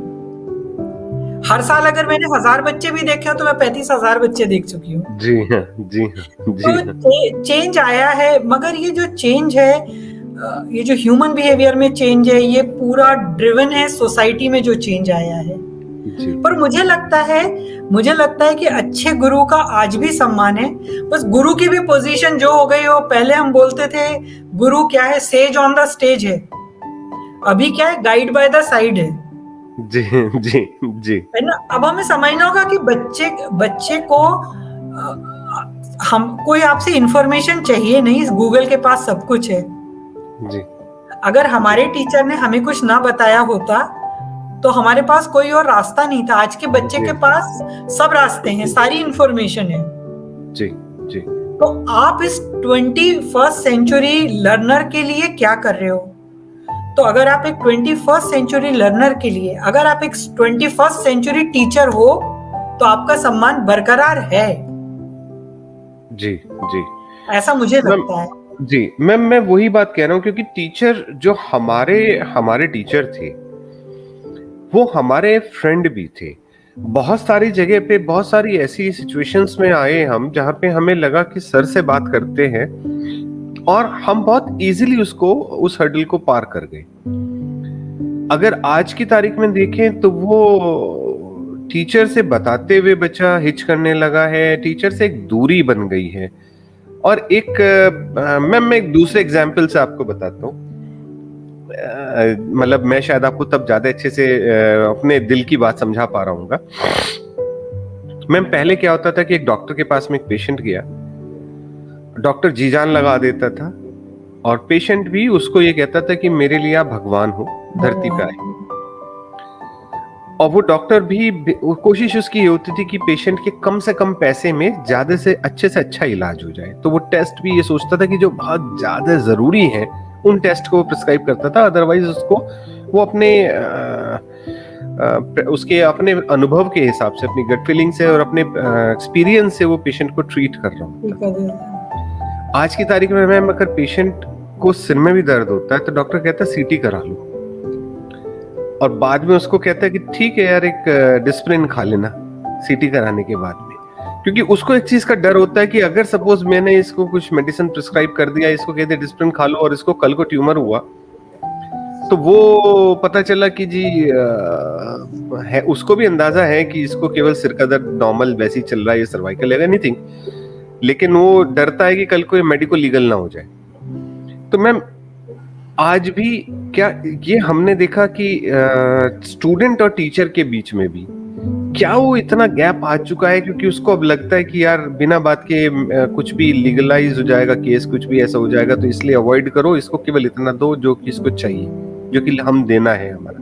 हर साल अगर मैंने 1000 बच्चे भी देखे हो तो मैं 35,000 बच्चे देख चुकी हूँ। जी हाँ, जी हाँ, जी हाँ। तो चेंज आया है, मगर ये जो चेंज है, ये जो ह्यूमन बिहेवियर में चेंज है, ये पूरा ड्रिवन है सोसाइटी में जो चेंज आया है। जी, पर मुझे लगता है कि अच्छे गुरु का आज भी सम्मान है। बस गुरु की भी पोजीशन जो हो गई हो, पहले हम बोलते थे गुरु क्या है, सेज ऑन द स्टेज है, अभी क्या है, गाइड बाय द साइड है। जी, जी, जी, है ना? अब हमें समझना होगा कि बच्चे को हम कोई आपसे इंफॉर्मेशन चाहिए नहीं, गूगल के पास सब कुछ है। जी, अगर हमारे टीचर ने हमें कुछ ना बताया होता तो हमारे पास कोई और रास्ता नहीं था। आज के बच्चे जी, के पास सब रास्ते हैं, सारी इंफॉर्मेशन है। जी, जी, तो आप इस 21st सेंचुरी लर्नर के लिए क्या कर रहे हो? तो अगर आप एक 21st सेंचुरी लर्नर के लिए, अगर आप एक 21st सेंचुरी टीचर हो, तो आपका सम्मान बरकरार है। जी, जी। ऐसा मुझे मैम, लगता है। जी, मैं वही बात कह रहा हूँ क्योंकि टीचर जो हमारे हमारे टीचर थे, वो हमारे फ्रेंड भी थे। बहुत सारी जगह पे बहुत सारी ऐसी सिचुएशंस में आए हम जहाँ पे हमें लगा कि सर से बात करते हैं और हम बहुत इजीली उसको उस हर्डल को पार कर गए। अगर आज की तारीख में देखें तो वो टीचर से बताते हुए बच्चा हिच करने लगा है, टीचर से एक दूरी बन गई है। और एक मैं एक दूसरे एग्जाम्पल से आपको बताता हूँ। मतलब मैं शायद आपको तब ज्यादा अच्छे से अपने दिल की बात समझा पा रहा हूँ। मैम, पहले क्या होता था कि एक डॉक्टर के पास में एक पेशेंट गया, डॉक्टर जी जान लगा देता था और पेशेंट भी उसको ये कहता था कि मेरे लिए आप भगवान हो, धरती पे आए। और वो डॉक्टर भी कोशिश उसकी ये होती थी कि पेशेंट के कम से कम पैसे में ज्यादा से अच्छा इलाज हो जाए। तो वो टेस्ट भी ये सोचता था कि जो बहुत ज्यादा जरूरी है उन टेस्ट को वो प्रिस्क्राइब करता था, अदरवाइज उसको वो उसके अपने अनुभव के हिसाब से, अपनी गट फीलिंग से और अपने एक्सपीरियंस से वो पेशेंट को ट्रीट कर रहा हूँ। आज की तारीख में मैम, अगर पेशेंट को सिर में भी दर्द होता है तो डॉक्टर कहता है सीटी करा लो, और बाद में उसको कहता है कि ठीक है यार, एक डिस्प्रिन खा लेना सीटी कराने के बाद में, क्योंकि उसको एक चीज का डर होता है कि अगर सपोज मैंने इसको कुछ मेडिसिन प्रिस्क्राइब कर दिया, इसको कहते हैं डिस्प्रिन खा लो, और इसको कल को ट्यूमर हुआ तो वो पता चला कि जी है, उसको भी अंदाजा है कि इसको केवल सिर का दर्द नॉर्मल वैसे ही चल रहा है, ये सर्वाइकल है एनीथिंग, लेकिन वो डरता है कि कल को ये मेडिको लीगल ना हो जाए। तो मैम, आज भी क्या ये हमने देखा कि स्टूडेंट और टीचर के बीच में भी क्या वो इतना गैप आ चुका है, क्योंकि उसको अब लगता है कि यार बिना बात के कुछ भी लीगलाइज हो जाएगा केस, कुछ भी ऐसा हो जाएगा, तो इसलिए अवॉइड करो, इसको केवल इतना दो जो कि इसको चाहिए, जो कि हम देना है हमारा,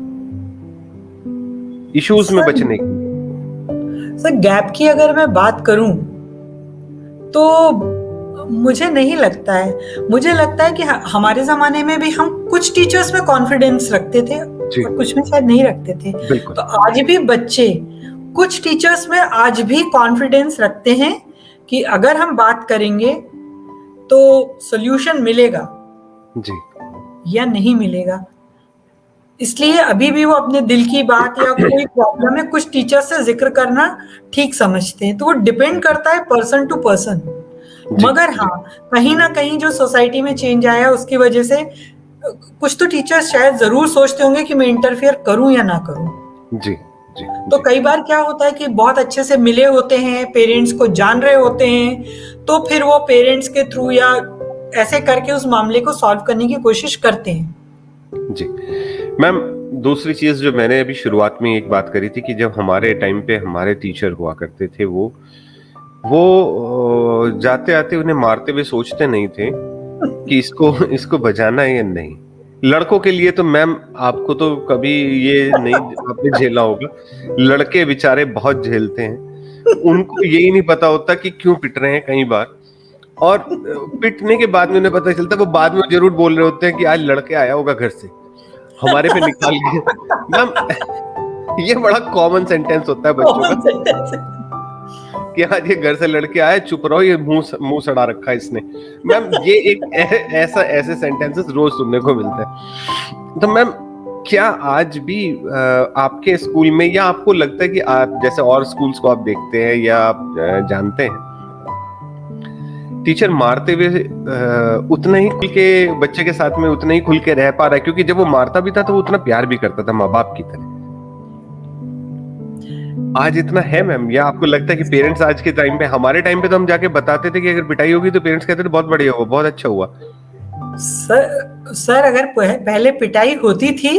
इश्यूज में बचने की। सर, गैप की अगर मैं बात करूं तो मुझे नहीं लगता है। मुझे लगता है कि हमारे जमाने में भी हम कुछ टीचर्स में कॉन्फिडेंस रखते थे और कुछ में शायद नहीं रखते थे। तो आज भी बच्चे कुछ टीचर्स में आज भी कॉन्फिडेंस रखते हैं कि अगर हम बात करेंगे तो सॉल्यूशन मिलेगा जी या नहीं मिलेगा। इसलिए अभी भी वो अपने दिल की बात या कोई प्रॉब्लम है कुछ टीचर से जिक्र करना ठीक समझते हैं। तो वो डिपेंड करता है पर्सन टू पर्सन। मगर हाँ, कहीं ना कहीं जो सोसाइटी में चेंज आया उसकी वजह से कुछ तो टीचर्स शायद जरूर सोचते होंगे कि मैं इंटरफेयर करूं या ना करूं। जी जी। तो कई बार क्या होता है कि बहुत अच्छे से मिले होते हैं, पेरेंट्स को जान रहे होते हैं, तो फिर वो पेरेंट्स के थ्रू या ऐसे करके उस मामले को सॉल्व करने की कोशिश करते हैं। जी मैम, दूसरी चीज जो मैंने अभी शुरुआत में एक बात करी थी कि जब हमारे टाइम पे हमारे टीचर हुआ करते थे, वो जाते आते उन्हें मारते हुए सोचते नहीं थे कि इसको बजाना है या नहीं। लड़कों के लिए तो मैम आपको तो कभी ये नहीं आपने झेला होगा, लड़के बेचारे बहुत झेलते हैं, उनको यही नहीं पता होता कि क्यों पिट रहे हैं कई बार, और पिटने के बाद में उन्हें पता चलता है, वो बाद में जरूर बोल रहे होते हैं कि आज लड़के आया होगा घर से हमारे पे निकाल के। मैम, ये बड़ा कॉमन सेंटेंस होता है बच्चों का कि आज ये घर से लड़के आए, चुप रहो, ये मुंह सड़ा रखा है इसने। मैम, ये एक ऐसे सेंटेंसेस रोज सुनने को मिलते हैं। तो मैम, क्या आज भी आपके स्कूल में, या आपको लगता है कि आप जैसे और स्कूल्स को आप देखते हैं या आप जानते हैं, टीचर मारते हुए उतना ही खुल के बच्चे के साथ में उतना ही खुल के रह पा रहा है? क्योंकि जब वो मारता भी था तो वो उतना प्यार भी करता था माँ बाप की तरह। आज इतना है मैम? या आपको लगता है कि पेरेंट्स आज के टाइम पे, हमारे टाइम पे तो हम जाके बताते थे कि अगर पिटाई होगी तो पेरेंट्स कहते थे बहुत बढ़िया हुआ, बहुत अच्छा हुआ। सर अगर पहले पिटाई होती थी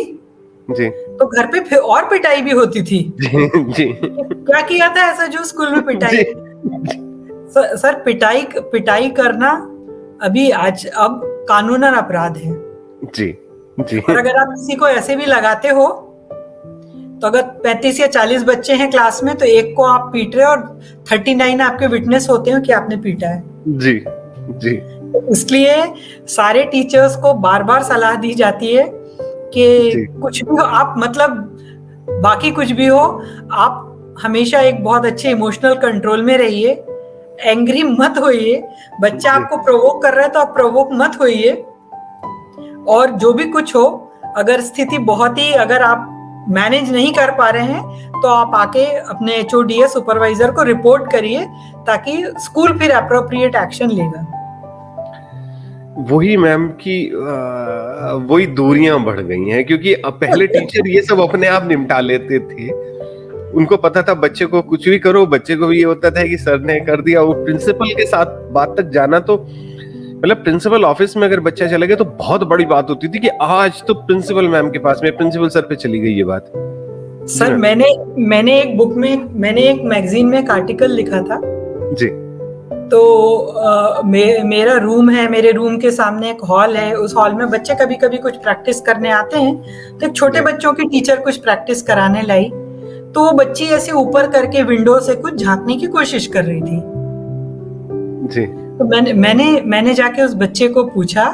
जी तो घर पे फिर और पिटाई भी होती थी। जी जी क्या किया था ऐसा जो स्कूल में पिटाई? जी सर पिटाई करना अब कानूनन अपराध है। जी जी और अगर आप किसी को ऐसे भी लगाते हो तो अगर 35 या 40 बच्चे हैं क्लास में तो एक को आप पीट रहे हो और 39 आपके विटनेस होते हैं कि आपने पीटा है। जी जी इसलिए सारे टीचर्स को बार बार सलाह दी जाती है कि कुछ भी हो आप, मतलब बाकी कुछ भी हो, आप हमेशा एक बहुत अच्छे इमोशनल कंट्रोल में रहिए, एंग्री मत होइए। बच्चा आपको प्रोवोक कर रहा है तो आप प्रोवोक मत होइए। और जो भी कुछ हो, अगर स्थिति बहुत ही, अगर आप मैनेज नहीं कर पा रहे हैं तो आप आके अपने एचओडी या सुपरवाइजर को रिपोर्ट करिए ताकि स्कूल फिर अप्रोप्रिएट एक्शन लेगा। वही मैम कि वही दूरियां बढ़ गई हैं, क्योंकि अब पहले टीचर ये सब अपने आप निपटा लेते थे। उनको पता था बच्चे को कुछ भी करो, बच्चे को भी ये होता था कि सर ने कर दिया। वो प्रिंसिपल के साथ बात तक जाना, तो मतलब प्रिंसिपल ऑफिस में अगर बच्चा चला गया तो बहुत बड़ी बात होती थी कि आज तो प्रिंसिपल मैम के पास में, प्रिंसिपल सर पे चली गई ये बात। सर मैंने एक बुक में, मैंने एक मैगजीन में एक आर्टिकल लिखा था जी। तो मेरा रूम है, मेरे रूम के सामने एक हॉल है। उस हॉल में बच्चे कभी कभी कुछ प्रैक्टिस करने आते हैं, तो एक छोटे बच्चों की टीचर कुछ प्रैक्टिस कराने लाई, तो वो बच्ची ऐसे ऊपर करके विंडो से कुछ झांकने की कोशिश कर रही थी जी। तो मैंने जाके उस बच्चे को पूछा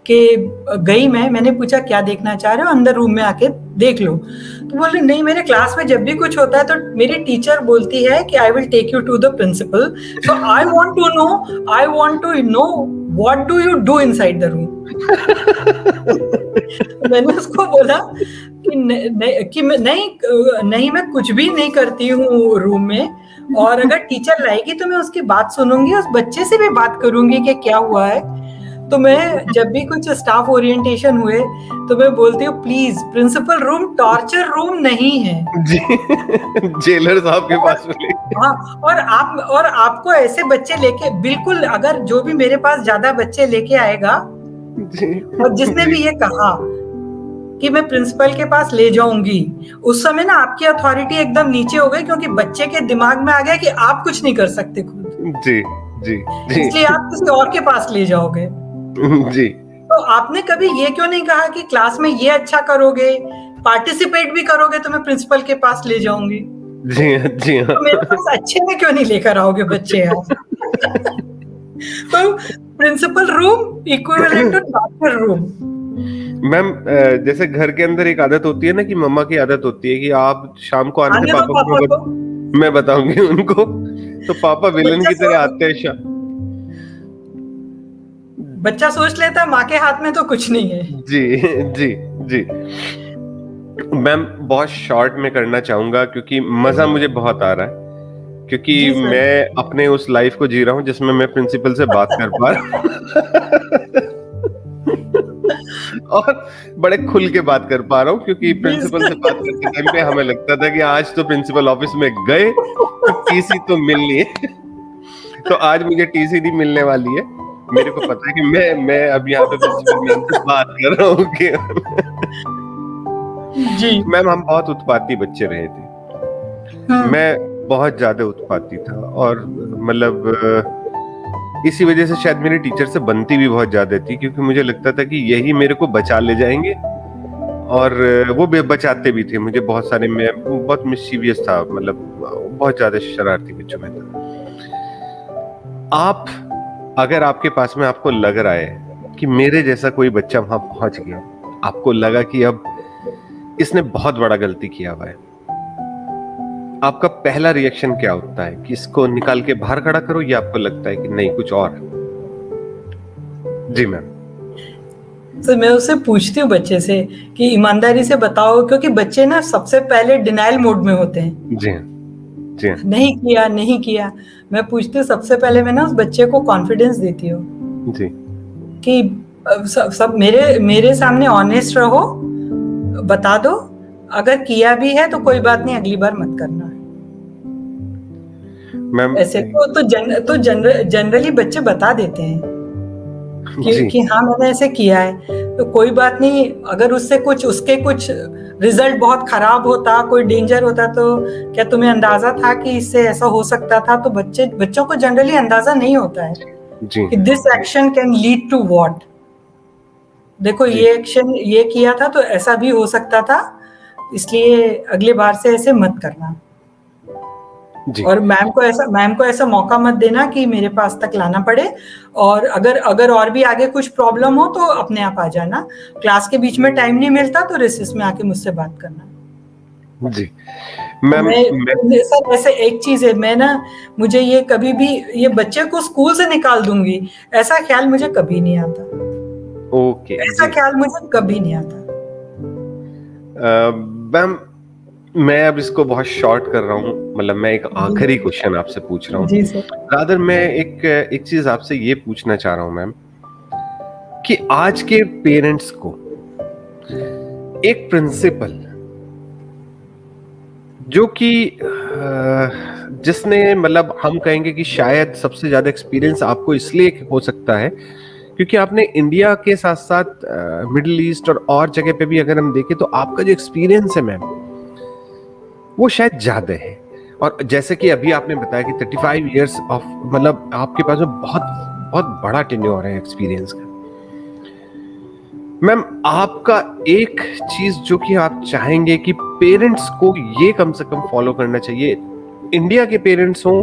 कि मैंने पूछा क्या देखना चाह रहे हो, अंदर रूम में आके देख लो। तो बोले नहीं, मेरे क्लास में जब भी कुछ होता है तो मेरी टीचर बोलती है कि I will take you to the principal, so I want to know what do you do inside the room. मैंने उसको बोला कि नहीं मैं कुछ भी नहीं करती हूँ रूम में, और अगर टीचर लाएगी तो मैं उसकी बात सुनूंगी, उस बच्चे से भी बात करूंगी कि क्या हुआ है। तो मैं जब भी कुछ स्टाफ ओरिएंटेशन हुए तो मैं बोलती हूँ please, principal room torture room नहीं है जी। जेलर साहब के पास में। हाँ, और आपको ऐसे बच्चे लेके, बिल्कुल अगर जो भी मेरे पास ज्यादा बच्चे लेके आएगा जी, और जिसने भी ये कहा कि मैं प्रिंसिपल के पास ले जाऊंगी, उस समय ना आपकी अथॉरिटी एकदम नीचे हो गई, क्योंकि बच्चे के दिमाग में आ गया कि आप कुछ नहीं कर सकते खुद। जी जी जी। इसलिए आप किसी और के पास ले जाओगे। जी। तो आपने कभी ये क्यों नहीं कहा कि क्लास में ये अच्छा करोगे, पार्टिसिपेट भी करोगे तो मैं प्रिंसिपल के पास ले जाऊंगी? जी जी हाँ। तो मेरे पास अच्छे में क्यों नहीं लेकर आओगे बच्चे आप? तो principal room equivalent to torture room. Ma'am जैसे घर के अंदर एक आदत होती है ना, कि मम्मा की आदत होती है कि आप शाम को आने से पापा को मैं बताऊंगी उनको, तो पापा विलन की तरह आते हैं। बच्चा सोच लेता माँ के हाथ में तो कुछ नहीं है। जी जी जी। मैम बहुत शॉर्ट में करना चाहूंगा क्योंकि मजा मुझे बहुत आ रहा है, क्योंकि मैं अपने उस लाइफ को जी रहा हूँ जिसमें मैं प्रिंसिपल से बात कर पा रहा और बड़े खुल के बात कर पा रहा हूँ, क्योंकि प्रिंसिपल से बात करते टाइम पे हमें लगता था कि आज तो प्रिंसिपल ऑफिस में गए तो टीसी तो मिल लिए। तो आज मुझे टीसी नहीं मिलने वाली है। मेरे को पता है कि मैं अब यहाँ पे प्रिंसिपल मैम से बात कर रहा हूँ कि जी मैम हम बहुत उत्पाती बच्चे रहे थे। मैं बहुत ज्यादा उत्पाती था, और मतलब इसी वजह से शायद मेरी टीचर से बनती भी बहुत ज्यादा थी, क्योंकि मुझे लगता था कि यही मेरे को बचा ले जाएंगे, और वो बचाते भी थे मुझे। बहुत सारे, मैं बहुत मिस्चीवियस था, मतलब बहुत ज्यादा शरारती बच्चों में था। आप अगर आपके पास में आपको लग रहा है कि मेरे जैसा कोई बच्चा वहां पहुंच गया, आपको लगा कि अब इसने बहुत बड़ा गलती किया हुआ है, आपका पहला रिएक्शन क्या होता है? कि इसको निकाल के बाहर खड़ा करो, या आपको लगता है कि नहीं कुछ और? जी मैम। तो मैं उससे पूछती हूँ बच्चे से कि ईमानदारी से बताओ, क्योंकि बच्चे ना सबसे पहले डिनायल मोड में होते हैं। जी हाँ, जी हाँ, नहीं किया, नहीं किया। मैं पूछती हूँ, सबसे पहले मैं ना उस बच्चे को कॉन्फिडेंस देती हूँ जी, कि सब मेरे सामने ऑनेस्ट रहो, बता दो, अगर किया भी है तो कोई बात नहीं, अगली बार मत करना। मैम ऐसे तो जनरली बच्चे बता देते हैं जी, कि हाँ मैंने ऐसे किया है, तो कोई बात नहीं। अगर उससे उसके कुछ रिजल्ट बहुत खराब होता, कोई डेंजर होता, तो क्या तुम्हें अंदाजा था कि इससे ऐसा हो सकता था? तो बच्चों को जनरली अंदाजा नहीं होता है जी, कि this action can lead to what. देखो जी, ये एक्शन ये किया था तो ऐसा भी हो सकता था, इसलिए अगली बार से ऐसे मत करना। जी, और मैम को ऐसा मौका मत देना कि मेरे पास तक लाना पड़े। और अगर और भी आगे कुछ प्रॉब्लम हो तो अपने आप आ जाना। क्लास के बीच में टाइम नहीं मिलता तो रिसेस में आके मुझसे बात करना। जी। तो मैम मैं सर ऐसे एक चीज है, मैं ना मुझे ये कभी भी ये बच्चे को स्कूल से निकाल दूंगी, ऐसा ख्याल मुझे कभी नहीं आता। ओके ऐसा जी। ख्याल मुझे कभी नहीं आता। मैम मैं अब इसको बहुत शॉर्ट कर रहा हूँ, मतलब मैं एक आखिरी जी क्वेश्चन आपसे पूछ रहा जी हूँ। सर। रादर मैं एक चीज आपसे ये पूछना चाह रहा हूँ मैम, कि आज के पेरेंट्स को एक प्रिंसिपल जो कि जिसने, मतलब हम कहेंगे कि शायद सबसे ज्यादा एक्सपीरियंस आपको इसलिए हो सकता है क्योंकि आपने इंडिया के साथ साथ मिडिल ईस्ट और जगह पे भी अगर हम देखें तो आपका जो एक्सपीरियंस है मैम वो शायद ज्यादा है। और जैसे कि अभी आपने बताया कि 35 इयर्स ऑफ, मतलब आपके पास में बहुत बहुत बड़ा टेन्योर है एक्सपीरियंस का। मैम आपका एक चीज जो कि आप चाहेंगे कि पेरेंट्स को ये कम से कम फॉलो करना चाहिए, इंडिया के पेरेंट्स हो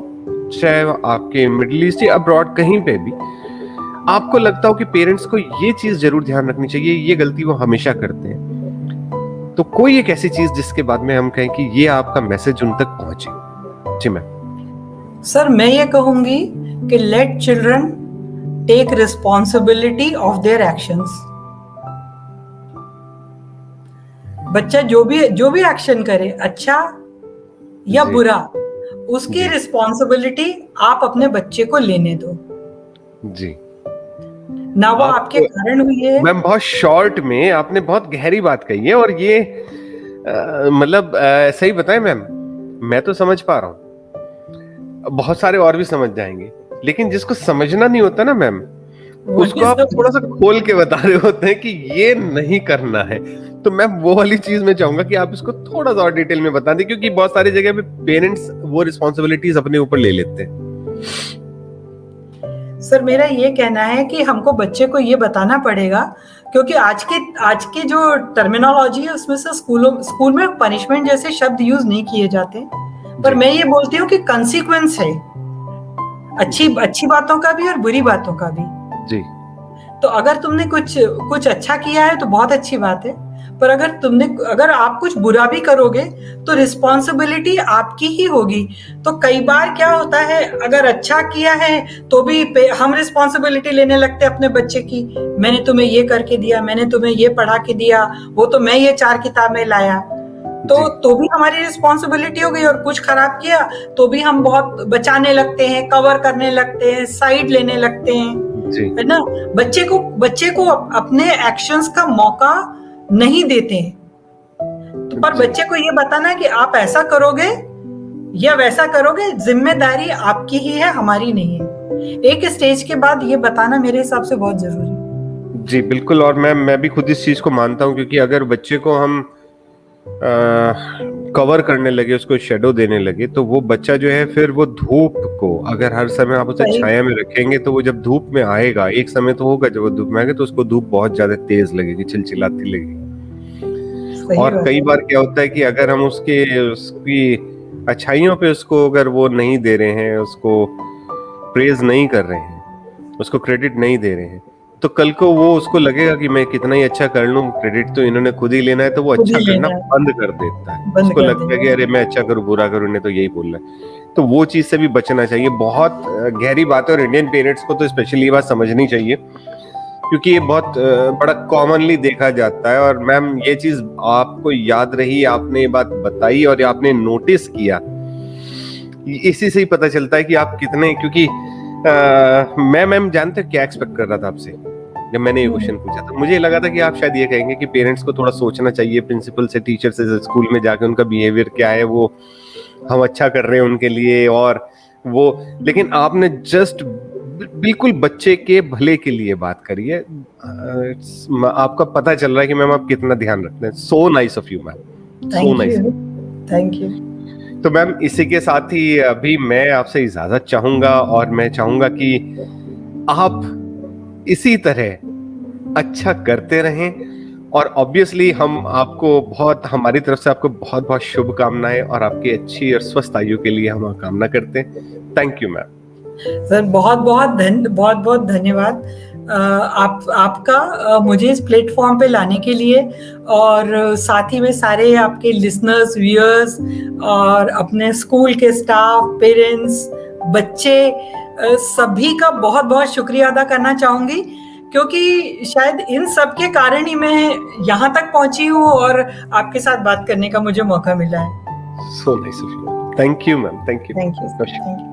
चाहे आपके मिडिल ईस्ट या अब्रॉड कहीं पे भी, आपको लगता हो कि पेरेंट्स को ये चीज जरूर ध्यान रखनी चाहिए, ये गलती वो हमेशा करते हैं, तो कोई एक ऐसी चीज जिसके बाद में हम कहें कि ये आपका मैसेज उन तक पहुंचे? जी मैम। सर मैं ये कहूंगी कि let children take responsibility of their actions. बच्चा जो भी एक्शन करे, अच्छा या जी बुरा, उसकी जी रिस्पॉन्सिबिलिटी आप अपने बच्चे को लेने दो, जी। ना वो आप आपके कारण हुई है। मैम बहुत शॉर्ट में आपने बहुत गहरी बात कही है, और ये मतलब सही बताएं मैम, मैं तो समझ पा रहा हूँ, बहुत सारे और भी समझ जाएंगे, लेकिन जिसको समझना नहीं होता ना मैम, उसको आप थोड़ा सा खोल के बता रहे होते हैं कि ये नहीं करना है। तो मैम वो वाली चीज मैं चाहूंगा कि आप इसको थोड़ा सा और डिटेल में बता दें, क्योंकि बहुत सारी जगह पे पेरेंट्स वो रिस्पॉन्सिबिलिटीज अपने ऊपर ले लेते हैं। सर मेरा ये कहना है कि हमको बच्चे को ये बताना पड़ेगा, क्योंकि आज के जो टर्मिनोलॉजी है उसमें से स्कूल में पनिशमेंट जैसे शब्द यूज नहीं किए जाते, पर मैं ये बोलती हूँ कि कंसीक्वेंस है, अच्छी बातों का भी और बुरी बातों का भी। जी तो अगर तुमने कुछ अच्छा किया है तो बहुत अच्छी बात है, पर अगर आप कुछ बुरा भी करोगे तो रिस्पॉन्सिबिलिटी आपकी ही होगी। तो कई बार क्या होता है, अगर अच्छा किया है तो भी हम रिस्पॉन्सिबिलिटी लेने लगते हैं अपने बच्चे की, मैंने तुम्हें ये करके दिया, मैंने तुम्हें ये पढ़ा के दिया, वो तो मैं ये 4 किताबें लाया, तो भी हमारी रिस्पॉन्सिबिलिटी हो गई। और कुछ खराब किया तो भी हम बहुत बचाने लगते हैं, कवर करने लगते हैं, साइड लेने लगते हैं, जी है ना। बच्चे को अपने एक्शंस का मौका नहीं देते हैं। तो पर बच्चे को ये बताना कि आप ऐसा करोगे या वैसा करोगे, जिम्मेदारी आपकी ही है, हमारी नहीं है। एक स्टेज के बाद ये बताना मेरे हिसाब से बहुत जरूरी है। जी बिल्कुल, और मैं भी खुद इस चीज को मानता हूं, क्योंकि अगर बच्चे को हम कवर करने लगे, उसको शेडो देने लगे, तो वो बच्चा जो है फिर वो धूप को, अगर हर समय आप उसे छाया में रखेंगे तो वो जब धूप में आएगा, एक समय तो होगा जब वो धूप में आएगा तो उसको धूप बहुत ज्यादा तेज लगेगी, चिलचिलाती लगेगी। और कई बार क्या होता है कि अगर हम उसकी अच्छाइयों पे उसको अगर वो नहीं दे रहे हैं, उसको प्रेज नहीं कर रहे हैं, उसको क्रेडिट नहीं दे रहे हैं, तो कल को वो उसको लगेगा कि मैं कितना ही अच्छा कर लूं, क्रेडिट तो इन्होंने खुद ही लेना है, तो वो अच्छा करना बंद कर देता है। उसको लगता है कि अरे मैं अच्छा करूं, बुरा करूं, इन्हें तो यही बोलना है। तो वो चीज से भी बचना चाहिए। बहुत गहरी बात है, और इंडियन पेरेंट्स को तो स्पेशली ये बात समझनी चाहिए क्योंकि ये बहुत बड़ा कॉमनली देखा जाता है। और मैम ये चीज आपको याद रही, आपने ये बात बताई और आपने नोटिस किया, इसी से ही पता चलता है कि आप कितने, क्योंकि मैं मैम जानते क्या एक्सपेक्ट कर रहा था आपसे जब मैंने ये क्वेश्चन पूछा था। मुझे लगा था कि आप शायद ये कहेंगे कि पेरेंट्स को थोड़ा सोचना चाहिए, प्रिंसिपल से, टीचर से, स्कूल में जाके उनका बिहेवियर क्या है, वो हम अच्छा कर रहे हैं उनके लिए और वो, लेकिन आपने जस्ट बिल्कुल बच्चे के भले के लिए बात करी है। आपका पता चल रहा है कि मैम आप कितना ध्यान रखते हैं। So nice of you ma'am, so nice. Thank you. तो मैम इसी के साथ ही अभी मैं आपसे इजाजत चाहूंगा और मैं चाहूंगा कि आप इसी तरह अच्छा करते रहें और ऑब्वियसली हम आपको बहुत, हमारी तरफ से आपको बहुत बहुत शुभकामनाएं और आपकी अच्छी और स्वस्थ आयु के लिए हम कामना करते हैं। Thank you ma'am. सर बहुत बहुत धन्यवाद आपका मुझे इस प्लेटफॉर्म पे लाने के लिए, और साथ ही में सारे आपके लिसनर्स, व्यूअर्स और अपने स्कूल के स्टाफ, पेरेंट्स, बच्चे, सभी का बहुत बहुत शुक्रिया अदा करना चाहूंगी, क्योंकि शायद इन सब के कारण ही मैं यहाँ तक पहुंची हूँ और आपके साथ बात करने का मुझे मौका मिला है। So nice of you. Thank you ma'am, thank you. Thank you.